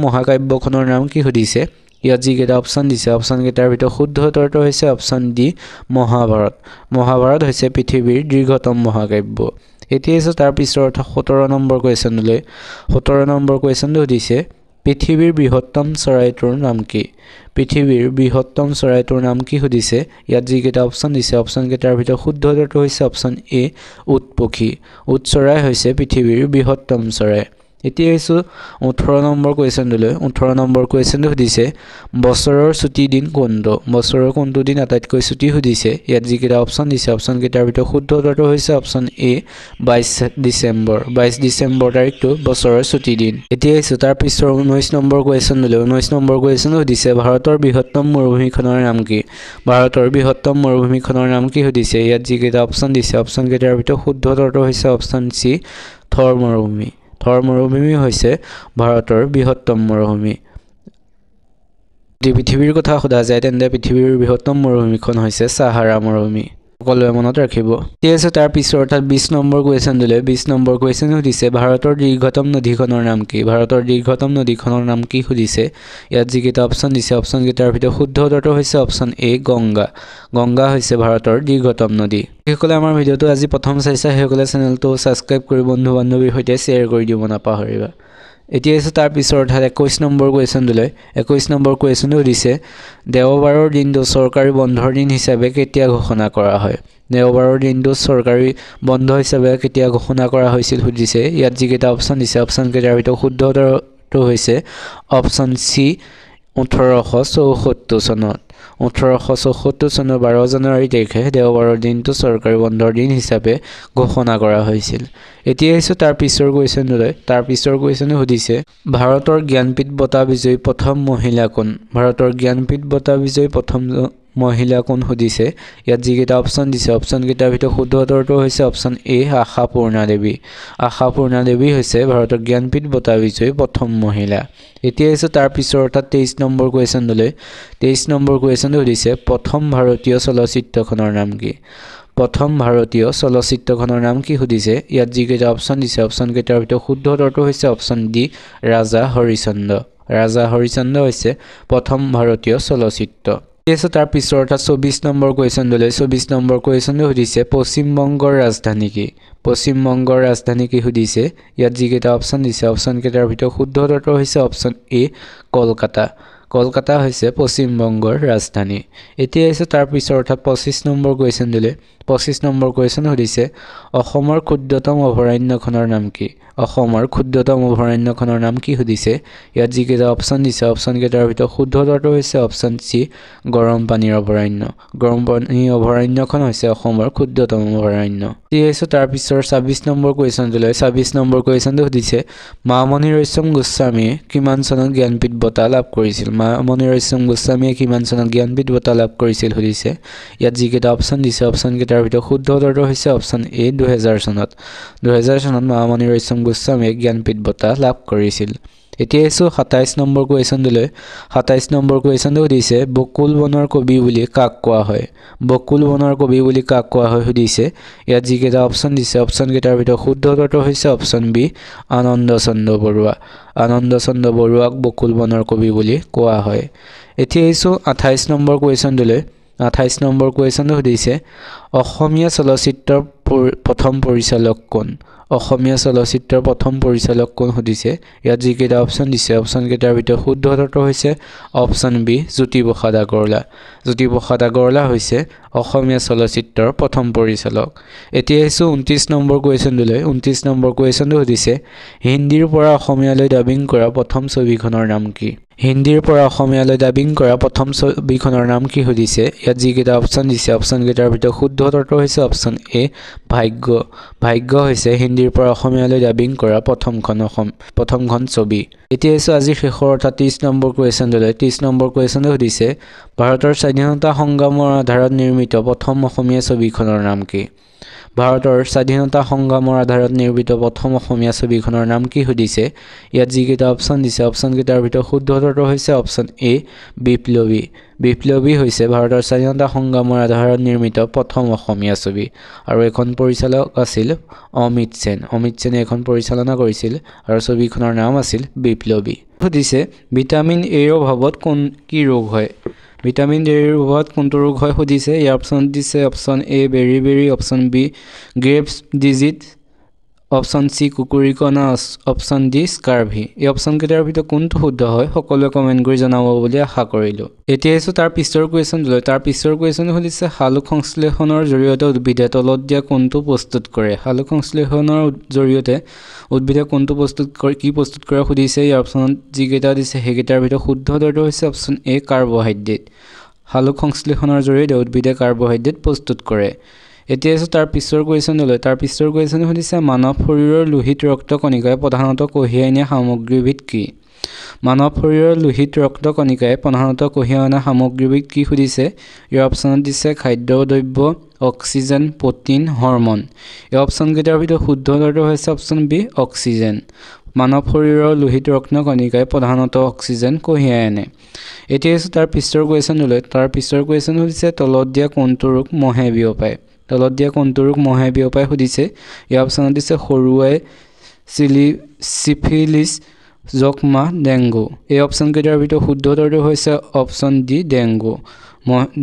মহাকাব্যখনৰ নাম কি সুধিছে ইয়াত যিকেইটা অপশ্যন দিছে অপশ্যন কেইটাৰ ভিতৰত শুদ্ধ উত্তৰটো হৈছে অপশ্যন ডি মহাভাৰত হৈছে পৃথিৱীৰ দীৰ্ঘতম মহাকাব্য এতিয়া আছে তাৰ পিছৰ 17 নম্বৰ কুৱেশ্যনলৈ 17 নম্বৰ কুৱেশ্যনটো সুধিছে পৃথিৱীৰ বৃহত্তম চৰাইটোৰ নাম কি সুধিছে ইয়াত যিকেইটা অপশ্যন দিছে অপশ্যন কেইটাৰ ভিতৰত শুদ্ধ উত্তৰটো হৈছে অপশ্যন এ উট চৰাই হৈছে পৃথিৱীৰ বৃহত্তম চৰাই এতিয়া আহিছোঁ 18 নম্বৰ কুৱেশ্যনটোলৈ 18 নম্বৰ কুৱেশ্যনটো সুধিছে বছৰৰ ছুটি দিন কোনটো দিন আটাইতকৈ ছুটি সুধিছে ইয়াত যিকেইটা অপশ্যন দিছে অপশ্যন কেইটাৰ ভিতৰত শুদ্ধ উত্তৰটো হৈছে অপশ্যন এ 22 ডিচেম্বৰ তাৰিখটো বছৰৰ ছুটি দিন এতিয়া আহিছোঁ তাৰ পিছৰ 19 নম্বৰ কুৱেশ্যনটোলৈ 19 নম্বৰ কুৱেশ্যনটো সুধিছে ভাৰতৰ বৃহত্তম মৰুভূমিখনৰ নাম কি সুধিছে ইয়াত যিকেইটা অপশ্যন দিছে অপশ্যন কেইটাৰ ভিতৰত শুদ্ধ উত্তৰটো হৈছে অপশ্যন চি থৰ মৰুভূমি হৈছে ভাৰতৰ বৃহত্তম মৰুভূমি যদি পৃথিৱীৰ কথা সোধা যায় তেন্তে পৃথিৱীৰ বৃহত্তম মৰুভূমিখন হৈছে সাহাৰা মৰুভূমি সকলোৱে মনত ৰাখিব ঠিক আছে তাৰ পিছৰ অৰ্থাৎ 20 নম্বৰ কুৱেশ্যনটোলৈ 20 নম্বৰ কুৱেশ্যন সুধিছে ভাৰতৰ দীৰ্ঘতম নদীখনৰ নাম কি সুধিছে ইয়াত যিকেইটা অপশ্যন দিছে অপশ্যন কেইটাৰ ভিতৰত শুদ্ধ উত্তৰটো হৈছে অপশ্যন এ গংগা হৈছে ভাৰতৰ দীৰ্ঘতম নদী সেইসকলে আমাৰ ভিডিঅ'টো আজি প্ৰথম চাইছা সেইসকলে চেনেলটো ছাবস্ক্ৰাইব কৰি বন্ধু বান্ধৱীৰ সৈতে শ্বেয়াৰ কৰি দিব নাপাহৰিবা এতিয়া আছে তাৰ পিছৰ অৰ্থাৎ 21 নম্বৰ কুৱেশ্যনটোলৈ 21 নম্বৰ কুৱেশ্যনটো সুধিছে দেওবাৰৰ দিনটো চৰকাৰী বন্ধৰ দিন হিচাপে কেতিয়া ঘোষণা কৰা হয় সুধিছে ইয়াত যিকেইটা অপশ্যন দিছে অপশ্যন কেইটাৰ ভিতৰত শুদ্ধ উত্তৰটো হৈছে অপশ্যন চি 1874 চনত 1874 চনৰ 12 জানুৱাৰী তাৰিখে দেওবাৰৰ দিনটো চৰকাৰী বন্ধৰ দিন হিচাপে ঘোষণা কৰা হৈছিল। এতিয়া হৈছে তাৰ পিছৰ কুৱেশ্যনলৈ। তাৰ পিছৰ কুৱেশ্যনে সুধিছে ভাৰতৰ জ্ঞানপীঠ বঁটা বিজয়ী প্ৰথম মহিলা কোন? ভাৰতৰ জ্ঞানপীঠ বঁটা বিজয়ী প্ৰথম মহিলা কোন সুধিছে। ইয়াত যিকেইটা অপশ্যন দিছে অপশ্যনকেইটাৰ ভিতৰত শুদ্ধ উত্তৰটো হৈছে অপশ্যন এ আশাপূৰ্ণা দেৱী। আশাপূৰ্ণা দেৱী হৈছে ভাৰতৰ জ্ঞানপীঠ বঁটা বিজয়ী প্ৰথম মহিলা। এতিয়া হৈছে তাৰ পিছৰ অৰ্থাৎ 23 নম্বৰ কুৱেশ্যনলৈ। 23 নম্বৰ কুৱেশ্যনটো সুধিছে প্ৰথম ভাৰতীয় চলচ্চিত্ৰখনৰ নাম কি? প্ৰথম ভাৰতীয় চলচ্চিত্ৰখনৰ নাম কি সুধিছে। ইয়াত যিকেইটা অপশ্যন দিছে অপশ্যনকেইটাৰ ভিতৰত শুদ্ধ উত্তৰটো হৈছে অপশ্যন ডি ৰাজা হৰিচন্দ্ৰ। ৰাজা হৰিচন্দ্ৰ হৈছে প্ৰথম ভাৰতীয় চলচ্চিত্ৰ। তাৰ পিছৰ অৰ্থাৎ 24 নম্বৰ কুৱেশ্যনলৈ। 24 নম্বৰ কুৱেশ্যনটো সুধিছে পশ্চিমবংগৰ ৰাজধানী কি? পশ্চিমবংগৰ ৰাজধানী কি সুধিছে। ইয়াত যিকেইটা অপশ্যন দিছে অপশ্যনকেইটাৰ ভিতৰত শুদ্ধ উত্তৰটো হৈছে অপশ্যন এ কলকাতা। কলকাতা হৈছে পশ্চিমবংগৰ ৰাজধানী। এতিয়া হৈছে তাৰ পিছৰ অৰ্থাৎ 25 নম্বৰ কুৱেশ্যনলৈ। 25 নম্বৰ কুৱেশ্যন সুধিছে অসমৰ ক্ষুদ্ৰতম অভয়াৰণ্যখনৰ নাম কি? অসমৰ ক্ষুদ্ৰতম অভয়াৰণ্যখনৰ নাম কি সুধিছে। ইয়াত যিকেইটা অপশ্যন দিছে অপশ্যনকেইটাৰ ভিতৰত শুদ্ধ উত্তৰটো হৈছে অপশ্যন চি গৰম পানীৰ অভয়াৰণ্য। গৰম পানীৰ অভয়াৰণ্যখন হৈছে অসমৰ ক্ষুদ্ৰতম অভয়াৰণ্য। এতিয়া হৈছে তাৰ পিছৰ 26 নম্বৰ কুৱেশ্যনলৈ। 26 নম্বৰ কুৱেশ্যনটো সুধিছে মামণি ৰয়ছম গোস্বামীয়ে কিমান চনত জ্ঞানপীঠ বঁটা লাভ কৰিছিল? মামণি ৰয়ছম গোস্বামীয়ে কিমান চনত জ্ঞানপীঠ বঁটা লাভ কৰিছিল সুধিছে। ইয়াত যিকেইটা অপশ্যন দিছে অপশ্যনকেইটাৰ ভিতৰত শুদ্ধ উত্তৰটো হৈছে অপশ্যন এ 2000 চনত। 2000 চনত মামণি ৰয়ছম গোস্বামীয়ে জ্ঞানপীঠ বঁটা লাভ কৰিছিল। এতিয়া আহিছোঁ 27 নম্বৰ কুৱেশ্যনলৈ। 27 নম্বৰ কুৱেশ্যনটো সুধিছে বকুল বনৰ কবি বুলি কাক কোৱা হয়? বকুল বনৰ কবি বুলি কাক কোৱা হয় সুধিছে। ইয়াত যিকেইটা অপশ্যন দিছে অপশ্যনকেইটাৰ ভিতৰত শুদ্ধ উত্তৰটো হৈছে অপশ্যন বি আনন্দ চন্দ্ৰ বৰুৱা। আনন্দ চন্দ্ৰ বৰুৱাক বকুল বনৰ কবি বুলি কোৱা হয়। এতিয়া আহিছোঁ 28 নম্বৰ কুৱেশ্যনটোলৈ। 28 নম্বৰ কুৱেশ্যনটো সুধিছে অসমীয়া চলচ্চিত্ৰৰ প্ৰথম পৰিচালক কোন? অসমীয়া চলচ্চিত্ৰৰ প্ৰথম পৰিচালক কোন সুধিছে। ইয়াত যিকেইটা অপশ্যন দিছে অপশ্যনকেইটাৰ ভিতৰত শুদ্ধ উত্তৰটো হৈছে অপশ্যন বি জ্যোতিপ্ৰসাদ আগৰৱালা। জ্যোতিপ্ৰসাদ আগৰৱালা হৈছে অসমীয়া চলচ্চিত্ৰৰ প্ৰথম পৰিচালক। এতিয়া আহিছোঁ 29 নম্বৰ কুৱেশ্যনটোলৈ। 29 নম্বৰ কুৱেশ্যনটো সুধিছে হিন্দীৰ পৰা অসমীয়ালৈ ডাবিং কৰা প্ৰথম ছবিখনৰ নাম কি? হিন্দীৰ পৰা অসমীয়ালৈ ডাবিং কৰা প্ৰথম ছবিখনৰ নাম কি সুধিছে। ইয়াত যিকেইটা অপশ্যন দিছে অপশ্যনকেইটাৰ ভিতৰত শুদ্ধ উত্তৰটো হৈছে অপশ্যন এ ভাগ্য। ভাগ্য হৈছে হিন্দীৰ পৰা অসমীয়ালৈ ডাবিং কৰা প্ৰথমখন ছবি। এতিয়া হৈছে আজিৰ শেষৰ অৰ্থাৎ 30 নম্বৰ কুৱেশ্যনটোলৈ। 30 নম্বৰ কুৱেশ্যনটো সুধিছে ভাৰতৰ স্বাধীনতা সংগ্ৰামৰ আধাৰত নিৰ্মিত প্ৰথম অসমীয়া ছবিখনৰ নাম কি? ভাৰতৰ স্বাধীনতা সংগ্ৰামৰ আধাৰত নিৰ্মিত প্ৰথম অসমীয়া ছবিখনৰ নাম কি সুধিছে। ইয়াত যিকেইটা অপশ্যন দিছে অপশ্যনকেইটাৰ ভিতৰত শুদ্ধ উত্তৰটো হৈছে অপশ্যন এ বিপ্লৱী। বিপ্লৱী হৈছে ভাৰতৰ স্বাধীনতা সংগ্ৰামৰ আধাৰত নিৰ্মিত প্ৰথম অসমীয়া ছবি। আৰু এখন পৰিচালক আছিল অমিত সেন। অমিত সেনে এখন পৰিচালনা কৰিছিল আৰু ছবিখনৰ নাম আছিল বিপ্লৱী। সুধিছে ভিটামিন এৰ অভাৱত কি ৰোগ হয়? ভিটামিন এৰ অভাৱত কোনটো ৰোগ হয় সুধিছে। ইয়াৰ অপশ্যন দিছে অপশ্যন এ বেৰি option B Graves disease option C কুকুৰিকণা অপশ্যন ডি স্কাৰ্ভি। এই অপশ্যনকেইটাৰ ভিতৰত কোনটো শুদ্ধ হয় সকলোৱে কমেণ্ট কৰি জনাব বুলি আশা কৰিলোঁ। এতিয়া আহিছোঁ তাৰ পিছৰ কুৱেশ্যনটোলৈ। তাৰ পিছৰ কুৱেশ্যন সুধিছে সালোক সংশ্লেষণৰ জৰিয়তে উদ্ভিদে তলত দিয়া কোনটো প্ৰস্তুত কৰে? সালোক সংশ্লেষণৰ জৰিয়তে উদ্ভিদে কোনটো প্ৰস্তুত কৰে সুধিছে। ইয়াৰ অপশ্যনত যিকেইটা দিছে সেইকেইটাৰ ভিতৰত শুদ্ধ উত্তৰটো হৈছে অপশ্যন এ কাৰ্বহাইড্ৰেট। সালোক সংশ্লেষণৰ জৰিয়তে উদ্ভিদে কাৰ্বহাইড্ৰেট প্ৰস্তুত কৰে। এতিয়া আছোঁ তাৰ পিছৰ কুৱেশ্যনলৈ। তাৰ পিছৰ কুৱেশ্যন সুধিছে মানৱ শৰীৰৰ লোহিত ৰক্ত কণিকাই প্ৰধানতঃ কঢ়িয়াই নিয়া সামগ্ৰীবিধ কি? মানৱ শৰীৰৰ লোহিত ৰক্ত কণিকাই প্ৰধানতঃ কঢ়িয়াই অনা সামগ্ৰীবিধ কি সুধিছে। ইয়াৰ অপশ্যনত দিছে খাদ্য দ্ৰব্য অক্সিজেন প্ৰ'টিন হৰম'ন। এই অপশ্যনকেইটাৰ ভিতৰত শুদ্ধ উত্তৰটো হৈছে অপশ্যন বি অক্সিজেন। মানৱ শৰীৰৰ লোহিত ৰক্ত কণিকাই প্ৰধানতঃ অক্সিজেন কঢ়িয়াই আনে। এতিয়া আছোঁ তাৰ পিছৰ কুৱেশ্যনলৈ। তাৰ পিছৰ কুৱেশ্যন সুধিছে তলত দিয়া কোনটো ৰোগ মহে বিয়পায়? তলত দিয়া কোনটো ৰোগ মহে বিয়পায় সুধিছে। ইয়াৰ অপশ্যনত দিছে সৰুৱাই চিফিলিছ যক্ষ্মা ডেংগু। এই অপশ্যনকেইটাৰ ভিতৰত শুদ্ধ উত্তৰটো হৈছে অপশ্যন ডি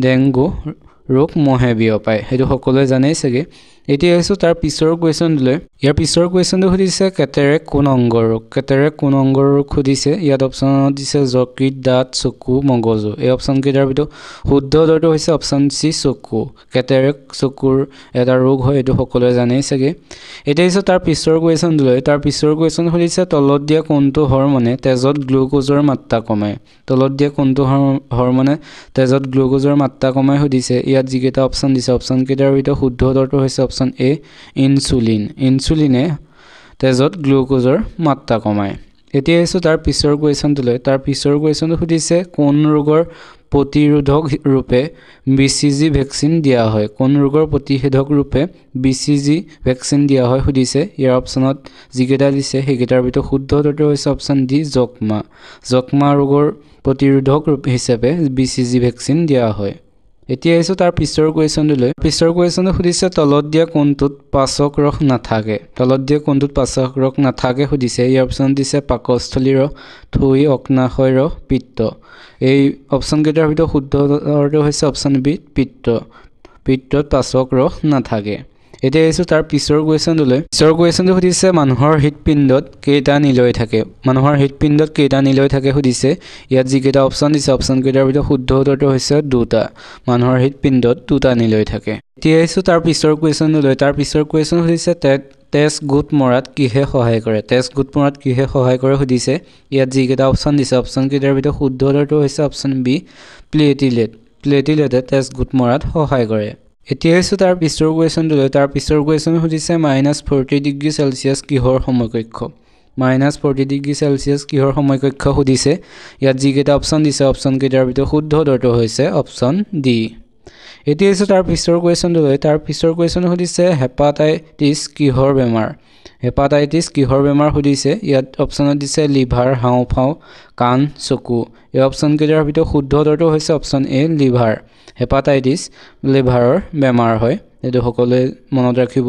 ডেংগু। ৰোগ মহে বিয়পায় সেইটো সকলোৱে জানেই চাগে এতিয়া আহিছো তাৰ পিছৰ কোৱেশ্যনলৈ ইয়াৰ পিছৰ কোৱেশ্যনটো সুধিছে কেটেৰেক কোন অংগৰ ৰোগ কেটেৰেক কোন অংগৰ ৰোগ সুধিছে ইয়াত অপচনত দিছে যকৃত দাঁত চকু মগজু এই অপচন কেইটাৰ ভিতৰত শুদ্ধ উত্তৰটো হৈছে অপচন সি চকু কেটেৰেক চকুৰ এটা ৰোগ হয় এইটো সকলোৱে জানেই চাগে এতিয়া আহিছো তাৰ পিছৰ কোৱেশ্যনলৈ তাৰ পিছৰ কোৱেশ্যন সুধিছে তলত দিয়া কোনটো হৰমনে তেজত গ্লুকোজৰ মাত্ৰা কমায় তলত দিয়া কোনটো হৰমনে তেজত গ্লুকোজৰ মাত্ৰা কমায় সুধিছে ইয়াত যিকেইটা অপচন দিছে অপচন কেইটাৰ ভিতৰত শুদ্ধ উত্তৰটো হৈছে অপচন এ ইনসুলিন ইনসুলিনে তেজত গ্লুকোজৰ মাত্ৰা কমায় এতিয়া আহিছো তাৰ পিছৰ কোৱেশ্যনটোলৈ তাৰ পিছৰ কোৱেশ্যনটো সুধিছে কোন ৰোগৰ প্ৰতিৰোধক ৰূপে বিসিজি ভ্যাকচিন দিয়া হয় কোন ৰোগৰ প্ৰতিষেধক ৰূপে বিসিজি ভ্যাকচিন দিয়া হয় সুধিছে ইয়াৰ অপচনত যিকেইটা দিছে সেইকেইটাৰ ভিতৰত শুদ্ধ উত্তৰটো হৈছে অপচন ডি যক্ষ্মা ৰোগৰ প্ৰতিৰোধক ৰূপ হিচাপে বিসিজি ভ্যাকচিন দিয়া হয় এতিয়া আহিছো তাৰ পিছৰ কোৱেশ্যনটোলৈ পিছৰ কোৱেশ্যনটো সুধিছে তলত দিয়া কোনটোত পাচক ৰস নাথাকে তলত দিয়া কোনটোত পাচক ৰস নাথাকে সুধিছে এই অপচন দিছে পাকস্থলী ৰস থুই অগ্নাশয় ৰস পিত্ত এই অপচন কেইটাৰ ভিতৰত শুদ্ধ উত্তৰটো হৈছে অপচন বি পিত্তত পাচক ৰস নাথাকে এতিয়া আহিছো তাৰ পিছৰ কোৱেশ্যনটোলৈ পিছৰ কোৱেশ্যনটো সুধিছে মানুহৰ হৃদপিণ্ডত কেইটা নিলয় থাকে মানুহৰ হৃদপিণ্ডত কেইটা নিলয় থাকে সুধিছে ইয়াত যিকেইটা অপচন দিছে অপচন কেইটাৰ ভিতৰত শুদ্ধ উত্তৰটো হৈছে দুটা মানুহৰ হৃদপিণ্ডত দুটা নিলয় থাকে এতিয়া আহিছো তাৰ পিছৰ কোৱেশ্যনটোলৈ তাৰ পিছৰ কোৱেশ্যন সুধিছে তেজ গোট মৰাত কিহে সহায় কৰে তেজ গোট মৰাত কিহে সহায় কৰে সুধিছে ইয়াত যিকেইটা অপচন দিছে অপচন কেইটাৰ ভিতৰত শুদ্ধ উত্তৰটো হৈছে অপচন বি প্লেটিলেটে তেজ গোট মৰাত সহায় কৰে এতিয়া আহিছো তাৰ পিছৰ কোৱেশ্যনটোলৈ তাৰ পিছৰ কোৱেশ্যন সুধিছে -40 ডিগ্ৰী সেলসিয়াছ কিহৰ সমকক্ষ -40 ডিগ্ৰী সেলসিয়াছ কিহৰ সমকক্ষ সুধিছে ইয়াত যিকেইটা অপচন দিছে অপচন কেইটাৰ ভিতৰত শুদ্ধ উত্তৰটো হৈছে অপচন ডি এতিয়া আহিছো তাৰ পিছৰ কোৱেশ্যনটোলৈ তাৰ পিছৰ কোৱেশ্যন সুধিছে হেপাটাইটিছ কিহৰ বেমাৰ সুধিছে ইয়াত অপচনত দিছে লিভাৰ হাওঁফাওঁ কাণ চকু এই অপচন কেইটাৰ ভিতৰত শুদ্ধ উত্তৰটো হৈছে অপচন এ লিভাৰ হেপাটাইটিছ লিভাৰৰ বেমাৰ হয় এইটো সকলোৱে মনত ৰাখিব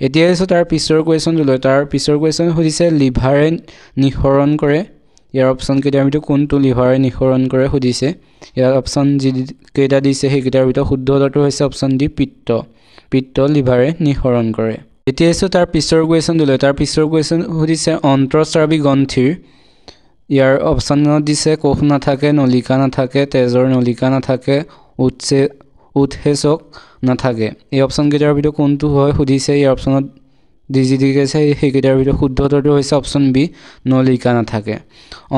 এতিয়া আহিছো তাৰ পিছৰ কোৱেশ্যনটোলৈ তাৰ পিছৰ কোৱেশ্যন সুধিছে লিভাৰে নিঃসৰণ কৰে ইয়াৰ অপচন কেইটাৰ ভিতৰত কোনটো লিভাৰে নিঃসৰণ কৰে সুধিছে ইয়াৰ অপচন যি কেইটা দিছে সেইকেইটাৰ ভিতৰত শুদ্ধ উত্তৰটো হৈছে অপচন ডি পিত্ত লিভাৰে নিঃসৰণ কৰে এতিয়া আহিছো তাৰ পিছৰ কোৱেশ্যনটোলৈ তাৰ পিছৰ কোৱেশ্যন সুধিছে অন্তঃস্ৰাৱী গ্ৰন্থিৰ ইয়াৰ অপচনত দিছে কোষ নাথাকে নলিকা নাথাকে তেজৰ নলিকা নাথাকে উৎসেচক নাথাকে এই অপচন কেইটাৰ ভিতৰত কোনটো হয় সুধিছে এই অপচনত ডিজিটিকে আছে সেইকেইটাৰ ভিতৰত শুদ্ধ উত্তৰটো হৈছে অপচন বি নলিকা নাথাকে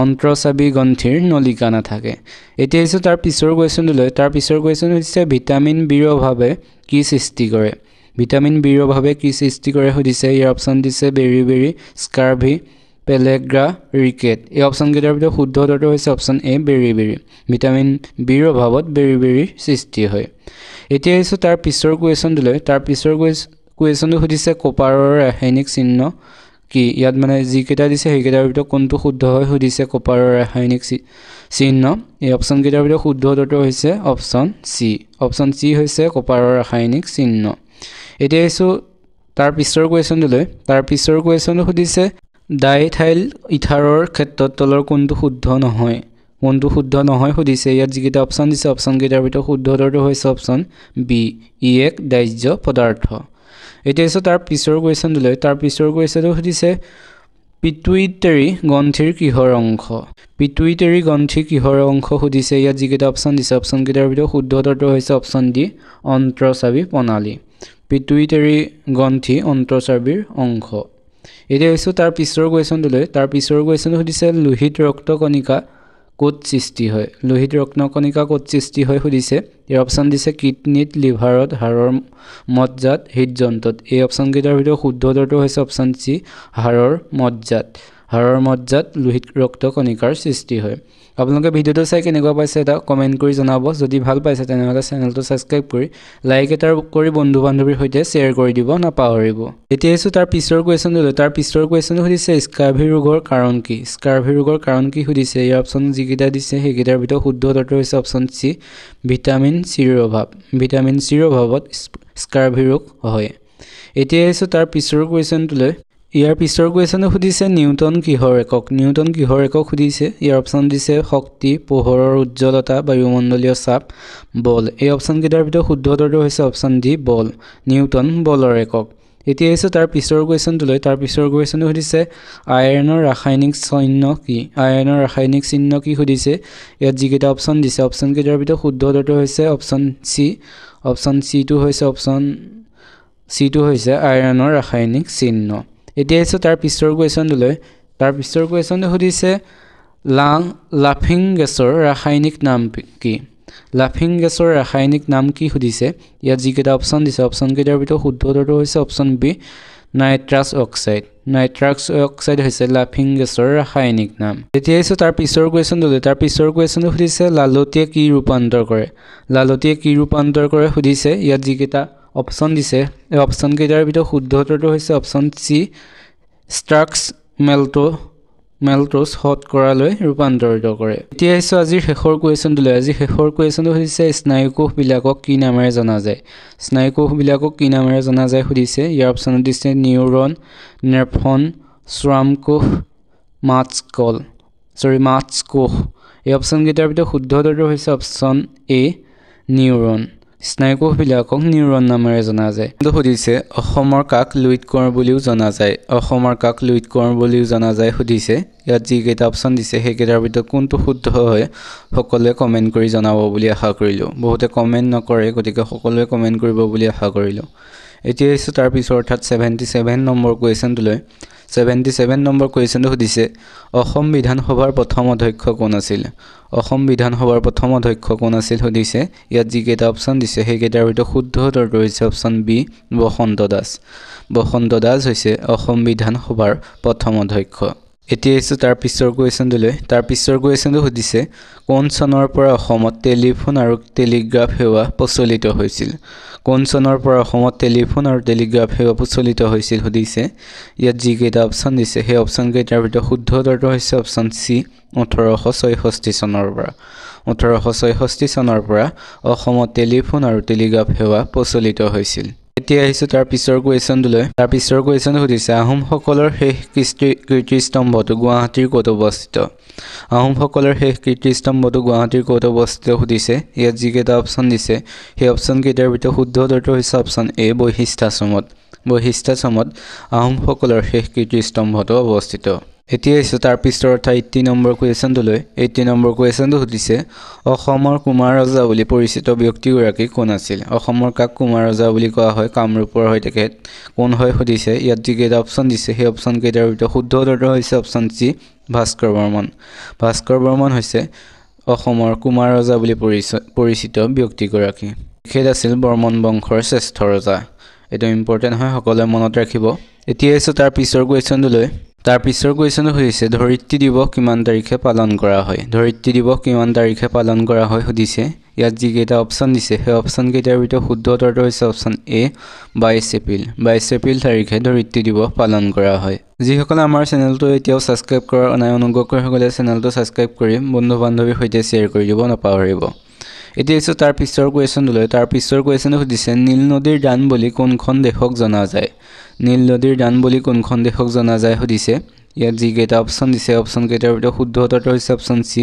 অন্তঃস্ৰাৱী গ্ৰন্থিৰ নলিকা নাথাকে এতিয়া আহিছো তাৰ পিছৰ কোৱেশ্যনটোলৈ তাৰ পিছৰ কোৱেশ্যন হৈছে ভিটামিন বিৰ অভাৱে কি সৃষ্টি কৰে ভিটামিন বিৰ অভাৱে কি সৃষ্টি কৰে সুধিছে ইয়াৰ অপচন দিছে বেৰি স্কাৰ্ভি পেলেগ্ৰা ৰিকেট এই অপচন কেইটাৰ ভিতৰত শুদ্ধ উত্তৰটো হৈছে অপচন এ বেৰি ভিটামিন বিৰ অভাৱত বেৰি সৃষ্টি হয় এতিয়া আহিছো তাৰ পিছৰ কোৱেশ্যনটোলৈ তাৰ পিছৰ কুৱেশ্যনটো সুধিছে কপাৰৰ ৰাসায়নিক চিহ্ন কি ইয়াত মানে যিকেইটা দিছে সেইকেইটাৰ ভিতৰত কোনটো শুদ্ধ হয় সুধিছে কপাৰৰ ৰাসায়নিক চিহ্ন এই অপচন কেইটাৰ ভিতৰত শুদ্ধ উত্তৰটো হৈছে অপচন চি হৈছে কপাৰৰ ৰাসায়নিক চিহ্ন এতিয়া আহিছো তাৰ পিছৰ কুৱেশ্যনটোলৈ তাৰ পিছৰ কুৱেশ্যনটো সুধিছে ডাইথাইল ইথাৰৰ ক্ষেত্ৰত তলৰ কোনটো শুদ্ধ নহয় সুধিছে ইয়াত যিকেইটা অপচন দিছে অপচন কেইটাৰ ভিতৰত শুদ্ধ উত্তৰটো হৈছে অপচন বি ই এক দাহ্য পদাৰ্থ এতিয়া আহিছো তাৰ পিছৰ কুৱেশ্যনটোলৈ তাৰ পিছৰ কুৱেশ্যনটো সুধিছে পিটুইটাৰী গ্ৰন্থিৰ কিহৰ অংশ সুধিছে ইয়াত যিকেইটা অপচন দিছে অপচন কেইটাৰ ভিতৰত শুদ্ধ উত্তৰটো হৈছে অপচন ডি অন্তঃস্ৰাৱী প্ৰণালী পিটুইটাৰী গ্ৰন্থি অন্তঃস্ৰাৱীৰ অংশ এতিয়া আহিছো তাৰ পিছৰ কুৱেশ্যনটোলৈ তাৰ পিছৰ কুৱেশ্যনটো সুধিছে লোহিত ৰক্তকণিকা ক'ত সৃষ্টি হয় সুধিছে ইয়াৰ অপচন দিছে কিডনীত লিভাৰত হাড়ৰ মজ্জাত হৃদযন্ত্ৰত এই অপচন কেইটাৰ ভিতৰত শুদ্ধ উত্তৰটো হৈছে অপচন চি হাড়ৰ মজ্জাত লোহিত ৰক্তকণিকাৰ সৃষ্টি হয় আপোনালোকে ভিডিঅ'টো চাই কেনেকুৱা পাইছে এটা কমেন্ট কৰি জনাব যদি ভাল পাইছে তেনেহলে চেনেলটো সাবস্ক্ৰাইব কৰি লাইক এটা কৰি বন্ধু বান্ধৱীৰ সৈতে শ্বেয়াৰ কৰি দিব নাপাহৰিব এতিয়া আহিছো তাৰ পিছৰ কুৱেশ্যনটো তাৰ পিছৰ কুৱেশ্যনটো সুধিছে স্কাৰ্ভি ৰোগৰ কাৰণ কি সুধিছে ইয়াৰ অপচন যিকেইটা দিছে সেইকেইটাৰ ভিতৰত শুদ্ধ উত্তৰটো হৈছে অপচন চি ভিটামিন চিৰ অভাৱত স্কাৰ্ভি ৰোগ হয় এতিয়া আহিছো তাৰ পিছৰ কুৱেশ্যনটোলৈ ইয়াৰ পিছৰ কুৱেশ্যনে সুধিছে নিউটন কিহৰ একক নিউটন কিহৰ একক সুধিছে ইয়াৰ অপশ্যন দিছে শক্তি পোহৰৰ উজ্জ্বলতা বায়ুমণ্ডলীয় চাপ বল এই অপশ্যন কেইটাৰ ভিতৰত শুদ্ধ উত্তৰটো হৈছে অপশ্যন ডি বল নিউটন বলৰ একক এতিয়া আহিছে তাৰ পিছৰ কুৱেশ্যনটোলৈ তাৰ পিছৰ কুৱেশ্যনে সুধিছে আয়ৰণৰ ৰাসায়নিক চিহ্ন কি আয়ৰণৰ ৰাসায়নিক চিহ্ন কি সুধিছে ইয়াত যিকেইটা অপশ্যন দিছে অপশ্যন কেইটাৰ ভিতৰত শুদ্ধ উত্তৰটো হৈছে অপশ্যন চিটো হৈছে আয়ৰণৰ ৰাসায়নিক চিহ্ন এতিয়া আহিছে তাৰ পিছৰ কুৱেশ্যনটোলৈ তাৰ পিছৰ কুৱেশ্যনে সুধিছে লাফিং গেছৰ ৰাসায়নিক নাম কি লাফিং গেছৰ ৰাসায়নিক নাম কি সুধিছে ইয়াত যিকেইটা অপশ্যন দিছে অপশ্যন কেইটাৰ ভিতৰত শুদ্ধ উত্তৰটো হৈছে অপশ্যন বি নাইট্ৰাছ অক্সাইড হৈছে লাফিং গেছৰ ৰাসায়নিক নাম এতিয়া আহিছে তাৰ পিছৰ কুৱেশ্যনটোলৈ তাৰ পিছৰ কুৱেশ্যনে সুধিছে লালটিয়ে কি ৰূপান্তৰ কৰে সুধিছে ইয়াত যিকেইটা অপশ্যন দিছে এই অপশ্যন কেইটাৰ ভিতৰত শুদ্ধ উত্তৰটো হৈছে অপশ্যন চি ষ্ট্ৰাক্স মেল্টছ শতকৰালৈ ৰূপান্তৰিত কৰে এতিয়া আহিছে আজিৰ শেষৰ কুৱেশ্যনটোলৈ আজি শেষৰ কুৱেশ্যনটো সুধিছে স্নায়ুকোষবিলাকক কি নামেৰে জনা যায় সুধিছে ইয়াৰ অপশ্যনত দিছে নিউৰন নেফ্ৰন শ্বামকোষ মাস্কোষ এই অপশ্যন কেইটাৰ ভিতৰত শুদ্ধ উত্তৰটো হৈছে অপশ্যন এ নিউৰন স্নায়ুকোষবিলাকক নিউৰন নামেৰে জনা যায় সুধিছে অসমৰ কাক লুইত কোঁৱৰ বুলিও জনা যায় সুধিছে ইয়াত যিকেইটা অপশ্যন দিছে সেইকেইটাৰ ভিতৰত কোনটো শুদ্ধ হয় সকলোৱে কমেণ্ট কৰি জনাব বুলি আশা কৰিলোঁ বহুতে কমেণ্ট নকৰে গতিকে সকলোৱে কমেণ্ট কৰিব বুলি আশা কৰিলোঁ এতিয়া আহিছে তাৰ পিছৰ অৰ্থাৎ 77 নম্বৰ কুৱেশ্যনটোলৈ 77 নম্বৰ কুৱেশ্যনটো সুধিছে অসম বিধানসভাৰ প্ৰথম অধ্যক্ষ কোন আছিল সুধিছে ইয়াত যিকেইটা অপশ্যন দিছে সেইকেইটাৰ ভিতৰত শুদ্ধ উত্তৰটো হৈছে অপশ্যন বি বসন্ত দাস হৈছে অসম বিধানসভাৰ প্ৰথম অধ্যক্ষ এতিয়া আহিছে তাৰ পিছৰ কুৱেশ্যনটোলৈ তাৰ পিছৰ কুৱেশ্যনটো সুধিছে কোন চনৰ পৰা অসমত টেলিফোন আৰু টেলিগ্ৰাফ সেৱা প্ৰচলিত হৈছিল সুধিছে ইয়াত যিকেইটা অপশ্যন দিছে সেই অপশ্যন কেইটাৰ ভিতৰত শুদ্ধ উত্তৰটো হৈছে অপশ্যন চি 1866 চনৰ পৰা অসমত টেলিফোন আৰু টেলিগ্ৰাফ সেৱা প্ৰচলিত হৈছিল এতিয়া আহিছে তাৰ পিছৰ কুৱেশ্যনটোলৈ তাৰ পিছৰ কুৱেশ্যন সুধিছে আহোমসকলৰ শেষ কীৰ্তিস্তম্ভটো গুৱাহাটীৰ ক'ত অৱস্থিত সুধিছে ইয়াত যিকেইটা অপশ্যন দিছে সেই অপশ্যন কেইটাৰ ভিতৰত শুদ্ধ উত্তৰটো হৈছে অপশ্যন এ বৈশিষ্ট্যাশ্ৰমত আহোমসকলৰ শেষ কীৰ্তিস্তম্ভটো অৱস্থিত এতিয়া আহিছে তাৰ পিছৰ অৰ্থাৎ 80 নম্বৰ কুৱেশ্যনটোলৈ 80 নম্বৰ কুৱেশ্যনটো সুধিছে অসমৰ কুমাৰ ৰজা বুলি পৰিচিত ব্যক্তিগৰাকী কোন আছিল অসমৰ কাক কুমাৰ ৰজা বুলি কোৱা হয় কামৰূপৰ হয় তেখেত কোন হয় সুধিছে ইয়াত যিকেইটা অপশ্যন দিছে সেই অপশ্যন কেইটাৰ ভিতৰত শুদ্ধ উত্তৰটো হৈছে অপশ্যন চি ভাস্কৰ বৰ্মন হৈছে অসমৰ কুমাৰ ৰজা বুলি পৰিচিত ব্যক্তিগৰাকী তেখেত আছিল বৰ্মন বংশৰ শ্ৰেষ্ঠ ৰজা এইটো ইম্পৰ্টেণ্ট হয় সকলোৱে মনত ৰাখিব এতিয়া আহিছে তাৰ পিছৰ কুৱেশ্যনটোলৈ তাৰ পিছৰ কুৱেশ্যনটো হৈছে ধৰিত্ৰী দিৱস কিমান তাৰিখে পালন কৰা হয় সুধিছে ইয়াত যিকেইটা অপশ্যন দিছে সেই অপশ্যন কেইটাৰ ভিতৰত শুদ্ধ উত্তৰটো হৈছে অপশ্যন এ 22 এপ্ৰিল তাৰিখে ধৰিত্ৰী দিৱস পালন কৰা হয় যিসকলে আমাৰ চেনেলটো এতিয়াও ছাবস্ক্ৰাইব কৰা নাই অনুগ্ৰহ কৰি সকলোৱে চেনেলটো ছাবস্ক্ৰাইব কৰি বন্ধু বান্ধৱীৰ সৈতে শ্বেয়াৰ কৰি দিব নাপাহৰিব এতিয়া আহিছে তাৰ পিছৰ কুৱেশ্যনটোলৈ তাৰ পিছৰ কুৱেশ্যনটো সুধিছে নীল নদীৰ দান বুলি কোনখন দেশক জনা যায় সুধিছে ইয়াত যিকেইটা অপশ্যন দিছে অপশ্যন কেইটাৰ ভিতৰত শুদ্ধ উত্তৰটো হৈছে অপশ্যন চি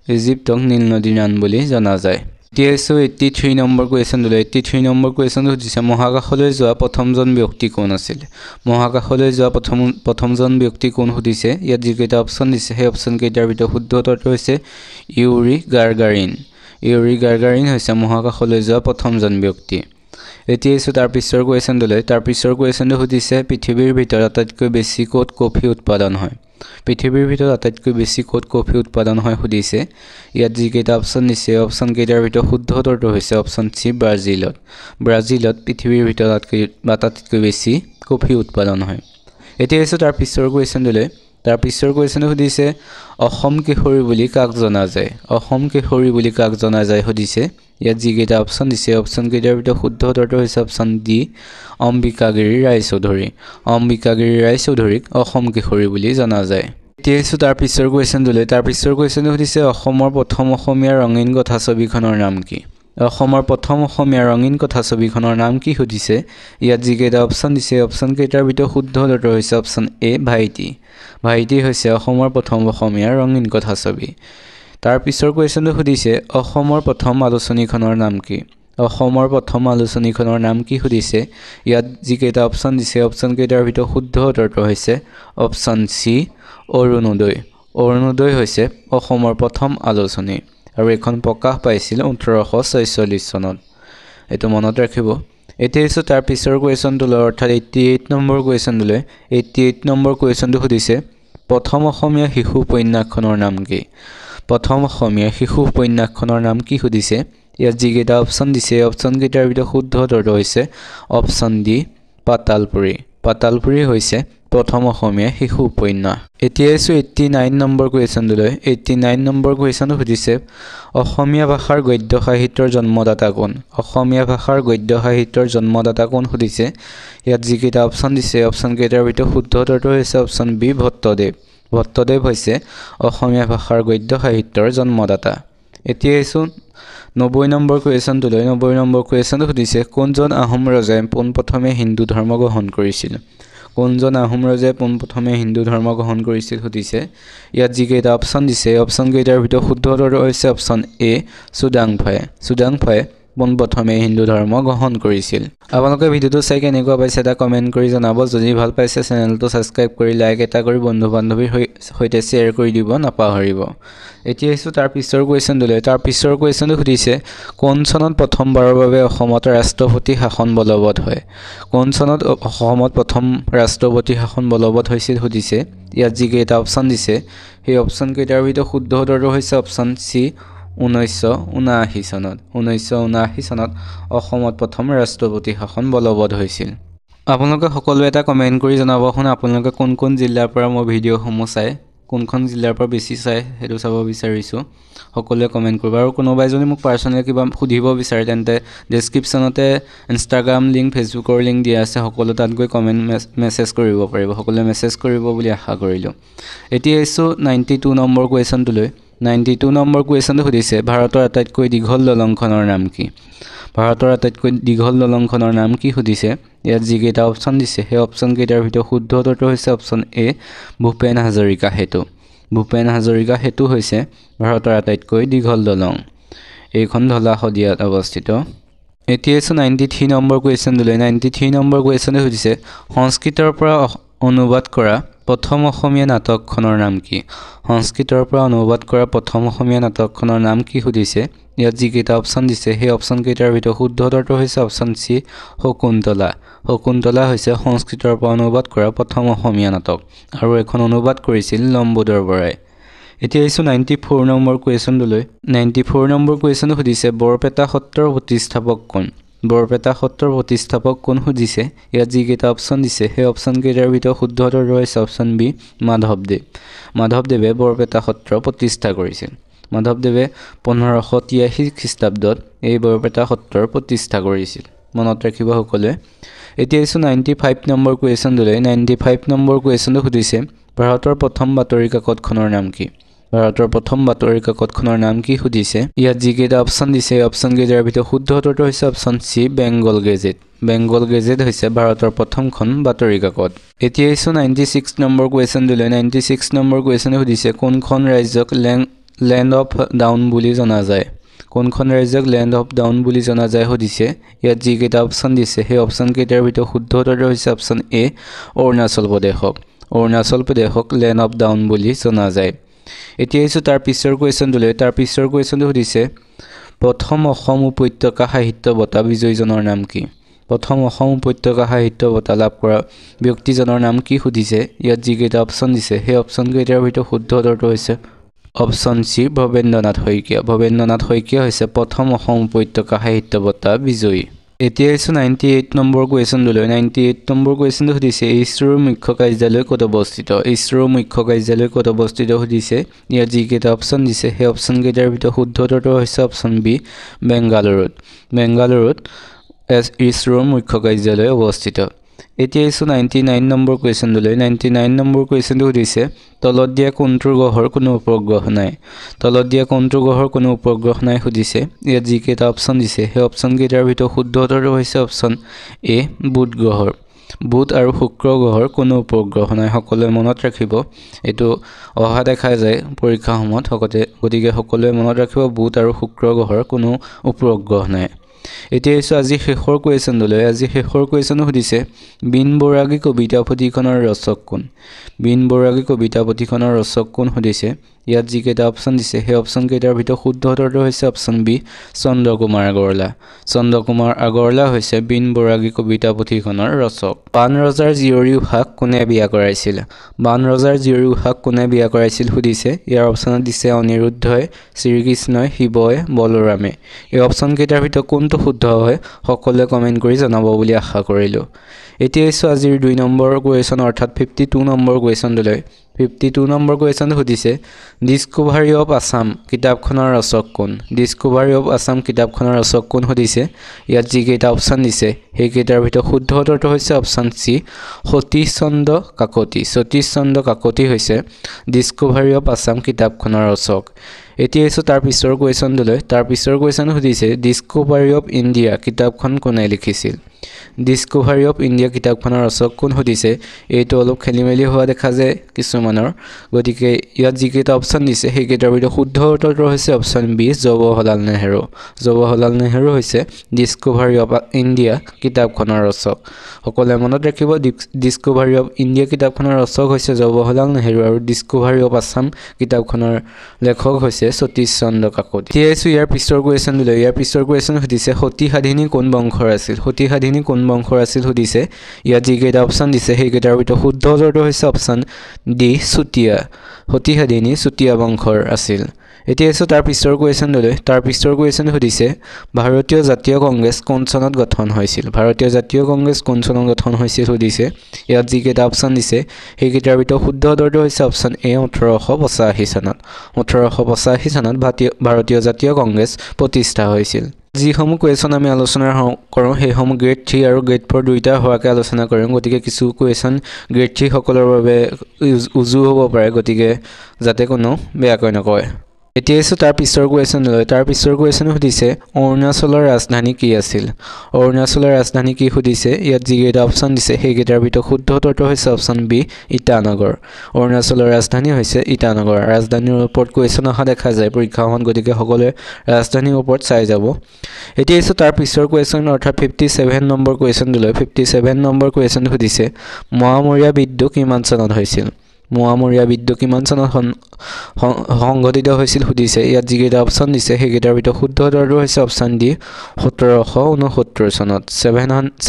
ইজিপ্তক নীল নদীৰ দান বুলি জনা যায় এতিয়া আহিছে 83 নম্বৰ কুৱেশ্যনটোলৈ 83 নম্বৰ কুৱেশ্যনটো সুধিছে মহাকাশলৈ যোৱা প্ৰথমজন ব্যক্তি কোন সুধিছে ইয়াত যিকেইটা অপশ্যন দিছে সেই অপশ্যন কেইটাৰ ভিতৰত শুদ্ধ উত্তৰটো হৈছে ইউৰি গাৰ্গাৰিন হৈছে মহাকাশলৈ যোৱা প্ৰথমজন ব্যক্তি এতিয়া আহিছে তাৰ পিছৰ কুৱেশ্যনটোলৈ তাৰ পিছৰ কুৱেশ্যনটো সুধিছে পৃথিৱীৰ ভিতৰত আটাইতকৈ বেছি ক'ত কফি উৎপাদন হয় সুধিছে ইয়াত যিকেইটা অপশ্যন দিছে অপশ্যন কেইটাৰ ভিতৰত শুদ্ধ উত্তৰটো হৈছে অপশ্যন চি ব্ৰাজিলত পৃথিৱীৰ ভিতৰত আটাইতকৈ বেছি কফি উৎপাদন হয় এতিয়া আহিছে তাৰ পিছৰ কুৱেশ্যনটোলৈ তাৰ পিছৰ কুৱেশ্যনটো সুধিছে অসম কেশৰী বুলি কাক জনা যায় সুধিছে ইয়াত যিকেইটা অপশ্যন দিছে অপশ্যন কেইটাৰ ভিতৰত শুদ্ধ উত্তৰটো হৈছে অপশ্যন ডি অম্বিকাগিৰি ৰায়চৌধুৰীক অসম কেশৰী বুলি জনা যায় এতিয়া আহিছোঁ তাৰ পিছৰ কুৱেশ্যনটোলৈ তাৰ পিছৰ কুৱেশ্যনটো সুধিছে অসমৰ প্ৰথম অসমীয়া ৰঙীন কথাছবিখনৰ নাম কি অসমৰ প্ৰথম অসমীয়া ৰঙীন কথাছবিখনৰ নাম কি সুধিছে ইয়াত যিকেইটা অপশ্যন দিছে অপশ্যন কেইটাৰ ভিতৰত শুদ্ধ উত্তৰ হৈছে অপশ্যন এ ভাইটি ভাইটি হৈছে অসমৰ প্ৰথম অসমীয়া ৰঙীন কথাছবি তাৰ পিছৰ কুৱেশ্যনটো সুধিছে অসমৰ প্ৰথম আলোচনীখনৰ নাম কি অসমৰ প্ৰথম আলোচনীখনৰ নাম কি সুধিছে ইয়াত যিকেইটা অপশ্যন দিছে অপশ্যন কেইটাৰ ভিতৰত শুদ্ধ উত্তৰটো হৈছে অপশ্যন সি অৰুণোদয় অৰুণোদয় হৈছে অসমৰ প্ৰথম আলোচনী আৰু এখন প্ৰকাশ পাইছিল 1846 চনত এটো মনত ৰাখিব এতিয়া হৈছে তাৰ পিছৰ কুৱেশ্যনটো অৰ্থাৎ 88 নম্বৰ কুৱেশ্যনটো 88 নম্বৰ কুৱেশ্যনটো সুধিছে প্ৰথম অসমীয়া শিশু উপন্যাসখনৰ নাম কি প্ৰথম অসমীয়া শিশু উপন্যাসখনৰ নাম কি সুধিছে ইয়াত যিকেইটা অপশ্যন দিছে অপশ্যন কেইটাৰ ভিতৰত শুদ্ধ উত্তৰটো হৈছে অপশ্যন ডি পাতালপুৰী পাতালপুৰী হৈছে প্ৰথম অসমীয়া শিশু উপন্যাস এতিয়া আছে 89 নম্বৰ কুৱেশ্যনটো 89 নম্বৰ কুৱেশ্যনটো সুধিছে অসমীয়া ভাষাৰ গদ্য সাহিত্যৰ জন্মদাতা কোন অসমীয়া ভাষাৰ গদ্য সাহিত্যৰ জন্মদাতা কোন সুধিছে ইয়াত যিকেইটা অপশ্যন দিছে অপশ্যন কেইটাৰ ভিতৰত শুদ্ধ উত্তৰটো হৈছে অপশ্যন বি ভট্টদেৱ ভট্টদেৱ হৈছে অসমীয়া ভাষাৰ গদ্য সাহিত্যৰ জন্মদাতা এতিয়া আছে 90 নম্বৰ কুৱেশ্যনটো 90 নম্বৰ কুৱেশ্যনটো সুধিছে কোনজন আহোম ৰজাই পোনপ্ৰথমে হিন্দু ধৰ্ম গ্ৰহণ কৰিছিল কোনজন আহোম ৰজাই পোনপ্ৰথমে হিন্দু ধৰ্ম গ্ৰহণ কৰিছিল সুধিছে ইয়াত যিকেইটা অপশ্যন দিছে অপশ্যন কেইটাৰ ভিতৰত শুদ্ধ উত্তৰটো হৈছে অপশ্যন এ চুডাংফাই পোনপ্ৰথমে হিন্দু ধৰ্ম গ্ৰহণ কৰিছিল আপোনালোকে ভিডিওটো চাই কেনেকুৱা পাইছে এটা কমেন্ট কৰি জনাব যদি ভাল পাইছে চেনেলটো সাবস্ক্ৰাইব কৰি লাইক এটা কৰি বন্ধু বান্ধৱীৰ সৈতে শ্বেয়াৰ কৰি দিব নাপাহৰিব এতিয়া হৈছে তাৰ পিছৰ কুৱেশ্যনটো সুধিছে কোন চনত প্ৰথমবাৰৰ বাবে অসমত ৰাষ্ট্ৰপতি শাসন বলবৎ হয় কোন চনত অসমত প্ৰথম ৰাষ্ট্ৰপতি শাসন বলবৎ হৈছিল সুধিছে ইয়াত যিকেইটা অপশ্যন দিছে সেই অপশ্যন কেইটাৰ ভিতৰত শুদ্ধ উত্তৰটো হৈছে অপশ্যন সি 1979 চনত অসমত প্ৰথম ৰাষ্ট্ৰপতি শাসন বলবৎ হৈছিল আপোনালোকে সকলোৱে এটা কমেন্ট কৰি জনাব শুন আপোনালোকে কোন কোন জিলাৰ পৰা মোৰ ভিডিঅ'সমূহ চাই কোনখন জিলাৰ পৰা বেছি চাই হেতু চাব বিচাৰিছো সকলোৱে কমেন্ট কৰিব আৰু কোনোবাই যদি মোক পাৰ্সনেলি কিবা সুধিব বিচাৰে তেন্তে ডেসক্ৰিপচনতে ইনষ্টাগ্ৰাম লিংক ফেসবুকৰ লিংক দিয়া আছে সকলো তাত গৈ কমেন্ট মেছেজ কৰিব পাৰিব সকলোৱে মেছেজ কৰিব বুলি আশা কৰিলো এতিয়া এছো 92 নম্বৰ কুৱেশ্যনটো 92 নম্বৰ কুৱেশ্যনটো সুধিছে ভাৰতৰ আটাইতকৈ দীঘল দলংখনৰ নাম কি ভাৰতৰ আটাইতকৈ দীঘল দলংখনৰ নাম কি সুধিছে ইয়াত যিকেইটা অপশ্যন দিছে সেই অপশ্যন কেইটাৰ ভিতৰত শুদ্ধ উত্তৰটো হৈছে অপশ্যন এ ভূপেন হাজৰিকা সেতু হৈছে ভাৰতৰ আটাইতকৈ দীঘল দলং এইখন ধলা শদিয়াত অৱস্থিত এতিয়া 93 নম্বৰ কুৱেশ্যনটো 93 নম্বৰ কুৱেশ্যনটো সুধিছে সংস্কৃতৰ পৰা অনুবাদ কৰা প্ৰথম অসমীয়া নাটকখনৰ নাম কি সংস্কৃতৰ পৰা অনুবাদ কৰা প্ৰথম অসমীয়া নাটকখনৰ নাম কি সুধিছে ইয়াত যিকেইটা অপশ্যন দিছে সেই অপশ্যন কেইটাৰ ভিতৰত শুদ্ধ উত্তৰটো হৈছে অপশ্যন সি শকুন্তলা হৈছে সংস্কৃতৰ পৰা অনুবাদ কৰা প্ৰথম অসমীয়া নাটক আৰু এখন অনুবাদ কৰিছিল লম্বোদৰ বৰাই এতিয়া 94 নম্বৰ কুৱেশ্যনটো 94 নম্বৰ কুৱেশ্যনটো সুধিছে বৰপেটা সত্ৰৰ প্ৰতিষ্ঠাপক কোন সুধিছে ইয়াত যিকেইটা অপশ্যন দিছে সেই অপশ্যন কেইটাৰ ভিতৰত শুদ্ধ উত্তৰটো হৈছে অপশ্যন বি মাধৱদেৱে বৰপেটা সত্ৰ প্ৰতিষ্ঠা কৰিছিল মাধৱদেৱে 1583 খ্ৰীষ্টাব্দত এই বৰপেটা সত্ৰৰ প্ৰতিষ্ঠা কৰিছিল মনত ৰাখিব সকলোৱে এতিয়া 95 নম্বৰ কুৱেশ্যনটো 95 নম্বৰ কুৱেশ্যনটো সুধিছে ভাৰতৰ প্ৰথম বাতৰি কাকতখনৰ নাম কি ভাৰতৰ প্ৰথম বাতৰি কাকতখনৰ নাম কি সুধিছে ইয়াত যিকেইটা অপশ্যন দিছে অপশ্যন কেইটাৰ ভিতৰত শুদ্ধ উত্তৰটো হৈছে অপশ্যন সি বেংগল গেজেট হৈছে ভাৰতৰ প্ৰথমখন বাতৰি কাকত এতিয়া 96 নম্বৰ কুৱেশ্যনটো 96 নম্বৰ কুৱেশ্যনে সুধিছে কোনখন ৰাজ্যক লেণ্ড অফ ডাউন বুলি জনা যায় কোনখন ৰাজ্যক লেণ্ড অফ ডাউন বুলি জনা যায় সুধিছে ইয়াত যিকেইটা অপশ্যন দিছে সেই অপশ্যন কেইটাৰ ভিতৰত শুদ্ধ উত্তৰটো হৈছে অপশ্যন এ অৰুণাচল প্ৰদেশক লেণ্ড অফ ডাউন বুলি জনা যায় এতিয়া তাৰ পিছৰ কুৱেশ্যনটো সুধিছে প্ৰথম অসম উপত্যকা সাহিত্য বঁটা বিজয়ীজনৰ নাম কি প্ৰথম অসম উপত্যকা সাহিত্য বঁটা লাভ কৰা ব্যক্তিজনৰ নাম কি সুধিছে ইয়াত যিকেইটা অপশ্যন দিছে সেই অপশ্যন কেইটাৰ ভিতৰত শুদ্ধ উত্তৰটো হৈছে অপশ্যন সি ভৱেন্দ্ৰনাথ শইকীয়া হৈছে প্ৰথম অসম উপত্যকা সাহিত্য বঁটা বিজয়ী এতিয়া 98 নম্বৰ কুৱেশ্যনটো 98 নম্বৰ কুৱেশ্যনটো সুধিছে ইছৰোৰ মুখ্য কাৰ্যালয় ক'ত অৱস্থিত সুধিছে ইয়াত যিকেইটা অপশ্যন দিছে সেই অপশ্যন কেইটাৰ ভিতৰত শুদ্ধ উত্তৰটো হৈছে অপশ্যন বি বেংগালুৰুত ইছৰোৰ মুখ্য কাৰ্যালয় অৱস্থিত এতিয়া ইছু 99 নম্বৰ কুৱেশ্যনটোলৈ 99 নম্বৰ কুৱেশ্যনটো সুধিছে তলত দিয়া কোনটোৰ গ্ৰহৰ কোনো উপগ্ৰহ নাই তলত দিয়া কোনটোৰ গ্ৰহৰ কোনো উপগ্ৰহ নাই সুধিছে ইয়াত যি কেইটা অপচন দিছে সেই অপচন কেইটাৰ ভিতৰত শুদ্ধ উত্তৰটো হৈছে অপচন এ বুধ গ্ৰহৰ বুধ আৰু শুক্ৰ গ্ৰহৰ কোনো উপগ্ৰহ নাই সকলোৱে মনত ৰাখিব এটো অহা দেখা যায় পৰীক্ষাৰ সময়ত গতিকে সকলোৱে মনত ৰাখিব বুধ আৰু শুক্ৰ গ্ৰহৰ কোনো উপগ্ৰহ নাই এতিয়া ইছু আজি শেষৰ কুৱেশ্যনটোলৈ আজি শেষৰ কুৱেশ্যন সুধিছে বিন বৰাগী কবিতা পুথিখনৰ ৰচক কোন বিন বৰাগী কবিতা পুথিখনৰ ৰচক কোন সুধিছে ইয়াত যি কেইটা অপচন দিছে সেই অপচন কেইটাৰ ভিতৰত শুদ্ধ উত্তৰটো হৈছে অপচন বি চন্দ্ৰকুমাৰ আগৰৱালা হৈছে বিন বৰাগী কবিতা পুথিখনৰ ৰচক বান ৰজাৰ জীয়ৰী উষাক কোনে বিয়া কৰাইছিল বান ৰজাৰ জীয়ৰী উষাক কোনে বিয়া কৰাইছিল সুধিছে ইয়াৰ অপচনত দিছে অনিৰুদ্ধই শ্ৰীকৃষ্ণই শিৱই বলৰামে এই অপচন কেইটাৰ ভিতৰত কোনটো শুদ্ধ হয় সকলোৱে কমেন্ট কৰি জনাব বুলি আশা কৰিলো এতিয়া ইছু আজিৰ 2 নম্বৰ কুৱেশ্যন অৰ্থাৎ 52 নম্বৰ কুৱেশ্যনটোলৈ 52 নম্বৰ কুৱেশ্যন সুধিছে ডিস্কভাৰী অফ আসাম কিতাপখনৰ ৰচক কোন ডিস্কভাৰী অফ আসাম কিতাপখনৰ ৰচক কোন সুধিছে ইয়াত যি কেইটা অপচন দিছে সেই কেইটাৰ ভিতৰত শুদ্ধ উত্তৰটো হৈছে অপচন সি সতীশ চন্দ্ৰ কাকতি হৈছে ডিস্কভাৰী অফ আসাম কিতাপখনৰ ৰচক এতিয়া ইছু তাৰ পিছৰ কুৱেশ্যনটোলৈ তাৰ পিছৰ কুৱেশ্যন সুধিছে ডিস্কভাৰী অফ ইণ্ডিয়া কিতাপখন কোনে লিখিছিল ডিস্কভাৰী অফ ইণ্ডিয়া কিতাপখনৰ ৰচক কোন সুধিছে এইটো অলপ খেলিমেলি হোৱা দেখা যায় কিছুমানৰ গতিকে ইয়াত যি কেইটা অপচন দিছে সেই কেইটাৰ ভিতৰত শুদ্ধ উত্তৰটো হৈছে অপচন বি জৱাহৰলাল নেহৰু হৈছে ডিস্কভাৰী অফ ইণ্ডিয়া কিতাপখনৰ ৰচক সকলোৱে মনত ৰাখিব ডিস্কভাৰী অফ ইণ্ডিয়া কিতাপখনৰ ৰচক হৈছে জৱাহৰলাল নেহৰু আৰু ডিস্কভাৰী অফ আসাম কিতাপখনৰ লেখক হৈছে সতীশ চন্দ্ৰ কাকতি এতিয়া ইছু ইয়াৰ পিছৰ কুৱেশ্যন সুধিছে সতী সাধিনী কোন বংশৰ আছিল সুধিছে ইয়াত যি কেইটা অপচন দিছে সেই কেইটাৰ ভিতৰত শুদ্ধ উত্তৰটো হৈছে অপচন ডি চুতীয়া সতী সাধিনী চুতীয়া বংশৰ আছিল এতিয়া ইছু তাৰ পিছৰ কুৱেশ্যন সুধিছে ভাৰতীয় জাতীয় কংগ্ৰেছ কোন চনত গঠন হৈছিল সুধিছে ইয়াত যি কেইটা অপচন দিছে সেই কেইটাৰ ভিতৰত শুদ্ধ উত্তৰটো হৈছে অপচন এ 1885 চনত ভাৰতীয় জাতীয় কংগ্ৰেছ প্ৰতিষ্ঠা হৈছিল যিসমূহ কুৱেশ্যন আমি আলোচনা কৰোঁ সেইসমূহ গ্ৰেড 3 আৰু গ্ৰেড 4 দুইটা হোৱাকৈ আলোচনা কৰিম গতিকে কিছু কুৱেশ্যন গ্ৰেড 3 সকলৰ বাবে উজু হ'ব পাৰে গতিকে যাতে কোনো বেয়াকৈ নকয় এতিয়া ইছু তাৰ পিছৰ কুৱেশ্যন সুধিছে অৰুণাচলৰ ৰাজধানী কি সুধিছে ইয়াত যি কেইটা অপচন দিছে সেই কেইটাৰ ভিতৰত শুদ্ধ উত্তৰটো হৈছে অপচন বি ইটানগৰ অৰুণাচলৰ ৰাজধানী হৈছে ইটানগৰ ৰাজধানীৰ ওপৰত কুৱেশ্যন অহা দেখা যায় পৰীক্ষাখন গতিকে সকলোৱে ৰাজধানীৰ ওপৰত চাই যাব এতিয়া ইছু তাৰ পিছৰ কুৱেশ্যন অৰ্থাৎ 57 নম্বৰ কুৱেশ্যন সুধিছে মোৱামৰীয়া বিদ্ৰোহ কিমান চনত সংঘটিত হৈছিল সুধিছে ইয়াত যি কেইটা অপচন দিছে সেই কেইটাৰ ভিতৰত শুদ্ধ উত্তৰটো হৈছে অপচন ডি 1769 চনত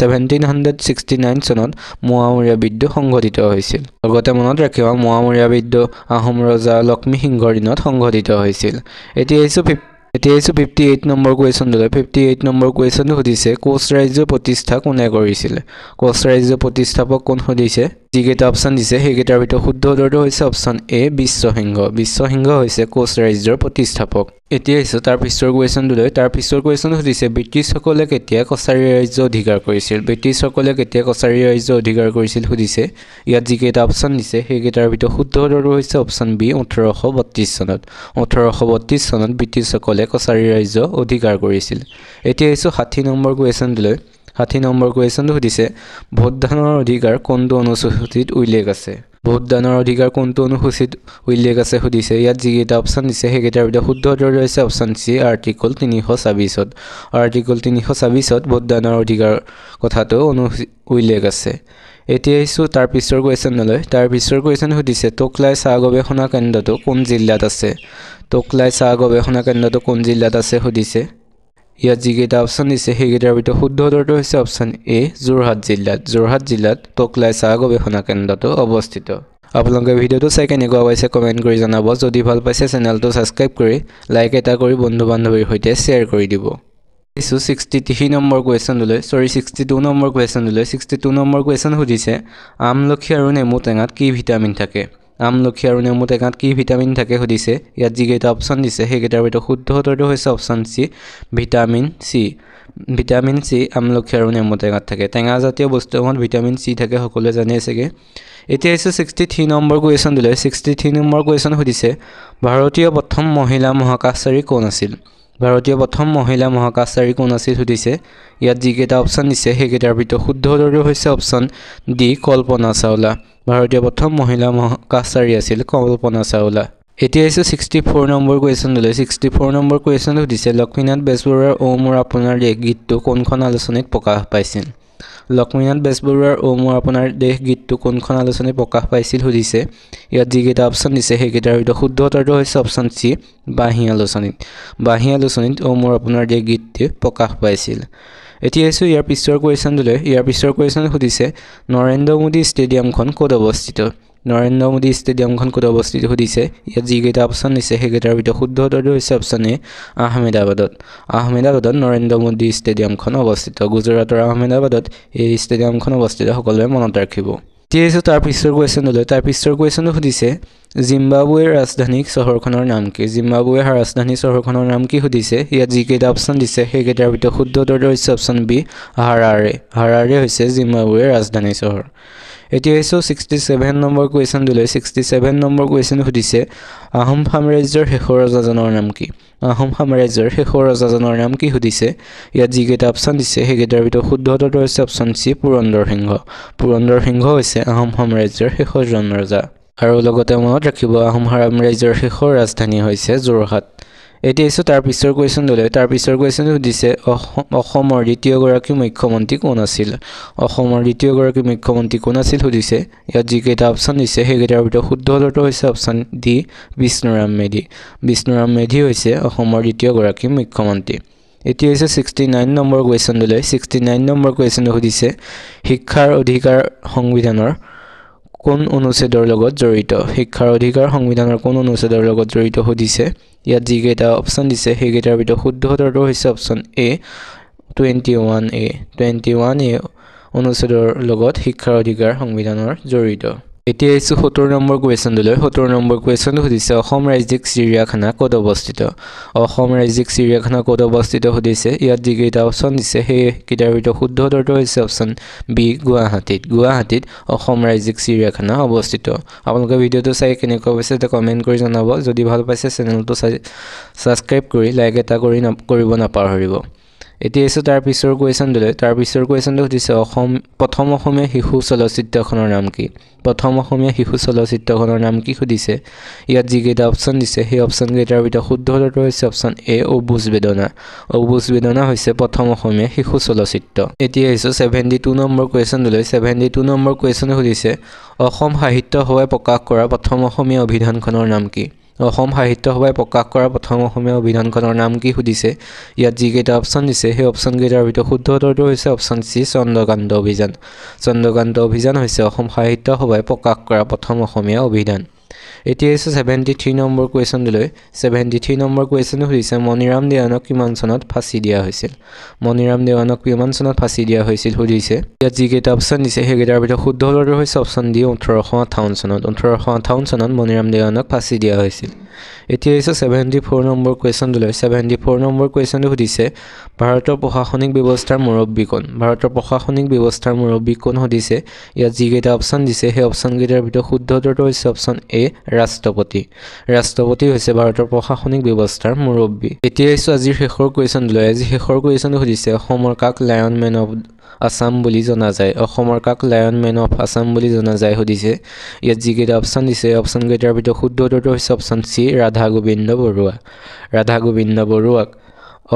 1769 চনত মোৱামৰীয়া বিদ্ৰোহ সংঘটিত হৈছিল লগতে মনত ৰাখিব মোৱামৰীয়া বিদ্ৰোহ আহোম ৰজা লক্ষ্মী সিংহৰ দিনত সংঘটিত হৈছিল এতিয়া ইছু 58 নম্বৰ কুৱেশ্যনটো সুধিছে কোচ ৰাজ্য প্ৰতিষ্ঠা কোনে কৰিছিল প্ৰতিষ্ঠাপক কোন সুধিছে যি কেইটা অপচন দিছে সেই কেইটাৰ ভিতৰত শুদ্ধ উত্তৰটো হৈছে অপচন এ বিশ্বসিংহ হৈছে কোচ ৰাজ্যৰ প্ৰতিষ্ঠাপক এতিয়া ইছু তাৰ পিছৰ কুৱেশ্যন সুধিছে ব্ৰিটিছসকলে কেতিয়া কছাৰী ৰাজ্য অধিকাৰ কৰিছিল সুধিছে ইয়াত যি কেইটা অপচন দিছে সেই কেইটাৰ ভিতৰত শুদ্ধ উত্তৰটো হৈছে অপচন বি 1832 চনত ব্ৰিটিছসকলে কছাৰী ৰাজ্য অধিকাৰ কৰিছিল এতিয়া ইছু 60 নম্বৰ কুৱেশ্যনটো সুধিছে ভোটদানৰ অধিকাৰ কোনটো অনুসূচীত উল্লেখ আছে সুধিছে ইয়াত যি কেইটা অপচন দিছে সেই কেইটাৰ ভিতৰত শুদ্ধ উত্তৰটো হৈছে অপচন চি আৰ্টিকল 326ত ভোটদানৰ অধিকাৰ কথাটো উল্লেখ আছে এতিয়া ইছু তাৰ পিছৰ কুৱেশ্যন সুধিছে টোকলাই চাহ গৱেষণা কেন্দ্ৰটো কোন জিলাত আছে সুধিছে ইয়াত যি কেইটা অপচন দিছে সেই কেইটাৰ ভিতৰত শুদ্ধ উত্তৰটো হৈছে অপচন এ যোৰহাট জিলাত টোকলাই চাহ গৱেষণা কেন্দ্ৰটো অৱস্থিত আপোনালোকে ভিডিঅ'টো চাই কেনেকুৱা পাইছে কমেন্ট কৰি জনাব যদি ভাল পাইছে চেনেলটো ছাবস্ক্ৰাইব কৰি লাইক এটা কৰি বন্ধু বান্ধৱীৰ সৈতে শ্বেয়াৰ কৰি দিব ইছু 62 নম্বৰ কুৱেশ্যন সুধিছে আমলখি আৰু নেমু টেঙাত কি ভিটামিন থাকে আমলখি আৰু নেমু টেঙাত কি ভিটামিন থাকে সুধিছে ইয়াত যিকেইটা অপশ্যন দিছে সেইকেইটাৰ ভিতৰত শুদ্ধ উত্তৰটো হৈছে option C vitamin C vitamin C আমলখি আৰু নেমু টেঙাত থাকে টেঙা জাতীয় বস্তুসমূহত ভিটামিন চি থাকে সকলোৱে জানে চাগে এতিয়া হৈছে 63 নম্বৰ কুৱেশ্যন দিলে 63 নম্বৰ কুৱেশ্যন সুধিছে ভাৰতীয় প্ৰথম মহিলা মহাকাশচাৰী কোন আছিল ভাৰতীয় প্ৰথম মহিলা মহাকাশচাৰী কোন আছিল সুধিছে ইয়াত যিকেইটা অপশ্যন দিছে সেইকেইটাৰ ভিতৰত শুদ্ধ উত্তৰটো হৈছে অপশ্যন ডি কল্পনা চাওলা ভাৰতীয় প্ৰথম মহিলা মহাকাশচাৰী আছিল কল্পনা চাওলা এতিয়া হৈছে 64 নম্বৰ কুৱেশ্যন দিলে 64 নম্বৰ কুৱেশ্যন সুধিছে লক্ষ্মীনাথ বেজবৰুৱাৰ ও মোৰ আপোনাৰ দেশ গীতটো কোনখন আলোচনীত প্ৰকাশ পাইছিল লক্ষ্মীনাথ বেজবৰুৱাৰ ও মোৰ আপোনাৰ দেশ গীতটো কোনখন আলোচনীত প্ৰকাশ পাইছিল সুধিছে ইয়াত যিকেইটা অপশ্যন দিছে সেইকেইটাৰ ভিতৰত শুদ্ধ উত্তৰটো হৈছে অপশ্যন চি বাঁহী আলোচনীত ও মোৰ আপোনাৰ দেশ গীতটো প্ৰকাশ পাইছিল এতিয়া হৈছে ইয়াৰ পিছৰ কুৱেশ্যন দিলে ইয়াৰ পিছৰ কুৱেশ্যন সুধিছে নৰেন্দ্ৰ মোদী ষ্টেডিয়ামখন ক'ত অৱস্থিত নৰেন্দ্ৰ মোদী ষ্টেডিয়ামখন ক'ত অৱস্থিত সুধিছে ইয়াত যিকেইটা অপশ্যন দিছে সেইকেইটাৰ ভিতৰত শুদ্ধ উত্তৰটো হৈছে অপশ্যন এ আহমেদাবাদত নৰেন্দ্ৰ মোদী ষ্টেডিয়ামখন অৱস্থিত গুজৰাটৰ আহমেদাবাদত এই ষ্টেডিয়ামখন অৱস্থিত সকলোৱে মনত ৰাখিব এতিয়া হৈছে তাৰ পিছৰ কুৱেশ্যন দিলে তাৰ পিছৰ কুৱেশ্যনটো সুধিছে জিম্বাবুৱেৰ ৰাজধানী চহৰখনৰ নাম কি জিম্বাবুৱেৰ ৰাজধানী চহৰখনৰ নাম কি সুধিছে ইয়াত যিকেইটা অপশ্যন দিছে সেইকেইটাৰ ভিতৰত শুদ্ধ উত্তৰটো হৈছে অপশ্যন বি হাৰাৰে হৈছে জিম্বাবুৱেৰ ৰাজধানী চহৰ এতিয়া হৈছে 67 নম্বৰ কুৱেশ্যন দিলে 67 নম্বৰ কুৱেশ্যন সুধিছে আহোম সাম্ৰাজ্যৰ শেষৰ ৰজাজনৰ নাম কি আহোম সাম্ৰাজ্যৰ শেষৰ ৰজাজনৰ নাম কি সুধিছে ইয়াত যিকেইটা অপশ্যন দিছে সেইকেইটাৰ ভিতৰত শুদ্ধ উত্তৰটো হৈছে অপশ্যন চি পুৰন্দৰ সিংহ হৈছে আহোম সাম্ৰাজ্যৰ শেষৰজন ৰজা আৰু লগতে মনত ৰাখিব আহোম সাম্ৰাজ্যৰ শেষৰ ৰাজধানী হৈছে যোৰহাট এতিয়া হৈছে তাৰ পিছৰ কুৱেশ্যন দিলে তাৰ পিছৰ কুৱেশ্যন সুধিছে অসমৰ দ্বিতীয়গৰাকী মুখ্যমন্ত্ৰী কোন আছিল সুধিছে ইয়াত যিকেইটা অপশ্যন দিছে সেইকেইটাৰ ভিতৰত শুদ্ধ উত্তৰটো হৈছে অপশ্যন ডি বিষ্ণুৰাম মেধি হৈছে অসমৰ দ্বিতীয়গৰাকী মুখ্যমন্ত্ৰী এতিয়া হৈছে 69 নম্বৰ কুৱেশ্যন দিলে 69 নম্বৰ কুৱেশ্যন সুধিছে শিক্ষাৰ অধিকাৰ সংবিধানৰ কোন অনুচ্ছেদৰ লগত জড়িত সুধিছে ইয়াত যিকেইটা অপশ্যন দিছে সেইকেইটাৰ ভিতৰত শুদ্ধ উত্তৰটো হৈছে অপশ্যন এ 21A অনুচ্ছেদৰ লগত শিক্ষাৰ অধিকাৰ সংবিধানৰ জড়িত এতিয়া হৈছে 70 নম্বৰ কুৱেশ্যন দিলে 70 নম্বৰ কুৱেশ্যনটো সুধিছে অসম ৰাজ্যিক চিৰিয়াখানা ক'ত অৱস্থিত সুধিছে ইয়াত যিকেইটা অপশ্যন দিছে সেইকেইটাৰ ভিতৰত শুদ্ধ উত্তৰটো হৈছে অপশ্যন বি গুৱাহাটীত অসম ৰাজ্যিক চিৰিয়াখানা অৱস্থিত আপোনালোকে ভিডিঅ'টো চাই কেনেকুৱা পাইছে এটা কমেণ্ট কৰি জনাব যদি ভাল পাইছে চেনেলটো ছাবস্ক্ৰাইব কৰি লাইক এটা কৰিব নাপাহৰিব এতিয়া হৈছে তাৰ পিছৰ কুৱেশ্যন দিলে তাৰ পিছৰ কুৱেশ্যনটো সুধিছে প্ৰথম অসমীয়া শিশু চলচ্চিত্ৰখনৰ নাম কি সুধিছে ইয়াত যিকেইটা অপশ্যন দিছে সেই অপশ্যন কেইটাৰ ভিতৰত শুদ্ধ উত্তৰটো হৈছে অপশ্যন এ অবুজ বেদনা হৈছে প্ৰথম অসমীয়া শিশু চলচ্চিত্ৰ এতিয়া হৈছে 72 নম্বৰ কুৱেশ্যন দিলে 72 নম্বৰ কুৱেশ্যন সুধিছে অসম সাহিত্য সভাই প্ৰকাশ কৰা প্ৰথম অসমীয়া অভিধানখনৰ নাম কি সুধিছে ইয়াত যিকেইটা অপশ্যন দিছে সেই অপশ্যন কেইটাৰ ভিতৰত শুদ্ধ উত্তৰটো হৈছে অপশ্যন চি চন্দ্ৰকান্ত অভিযান হৈছে অসম সাহিত্য সভাই প্ৰকাশ কৰা প্ৰথম অসমীয়া অভিধান এতিয়া হৈছে 73 নম্বৰ কুৱেশ্যন দিলে 73 নম্বৰ কুৱেশ্যন সুধিছে মণিৰাম দেৱানক কিমান চনত ফাঁচি দিয়া হৈছিল সুধিছে ইয়াত যিকেইটা অপশ্যন দিছে সেইকেইটাৰ ভিতৰত শুদ্ধ উত্তৰটো হৈছে অপশ্যন ডি 1858 চনত মণিৰাম দেৱানক ফাঁচি দিয়া হৈছিল এতিয়া হৈছে 74 নম্বৰ কুৱেশ্যন দিলে 74 নম্বৰ কুৱেশ্যনটো সুধিছে ভাৰতৰ প্ৰশাসনিক ব্যৱস্থাৰ মুৰব্বী কোন সুধিছে ইয়াত যিকেইটা অপশ্যন দিছে সেই অপশ্যন কেইটাৰ ভিতৰত শুদ্ধ উত্তৰটো হৈছে অপশ্যন এ ৰাষ্ট্ৰপতি হৈছে ভাৰতৰ প্ৰশাসনিক ব্যৱস্থাৰ মুৰব্বী এতিয়া হৈছে আজিৰ শেষৰ কুৱেশ্যন দিলে আজি শেষৰ কুৱেশ্যনটো সুধিছে অসমৰ কাক লায়ন মেন অফ আছাম বুলি জনা যায় সুধিছে ইয়াত যিকেইটা অপশ্যন দিছে অপশ্যন কেইটাৰ ভিতৰত শুদ্ধ উত্তৰটো হৈছে অপশ্যন চি ৰাধা গোবিন্দ বৰুৱাক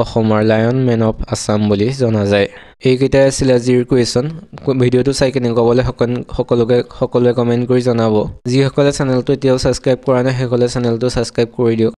অসমৰ লায়ন মেন অফ আছাম বুলি জনা যায় এইকেইটাই আছিল আজিৰ কুৱেশ্যন ভিডিঅ'টো চাই কেনেকুৱা পালে সকলোৱে কমেণ্ট কৰি জনাব যিসকলে চেনেলটো এতিয়াও ছাবস্ক্ৰাইব কৰা নাই সেইসকলে চেনেলটো ছাবস্ক্ৰাইব কৰি দিয়ক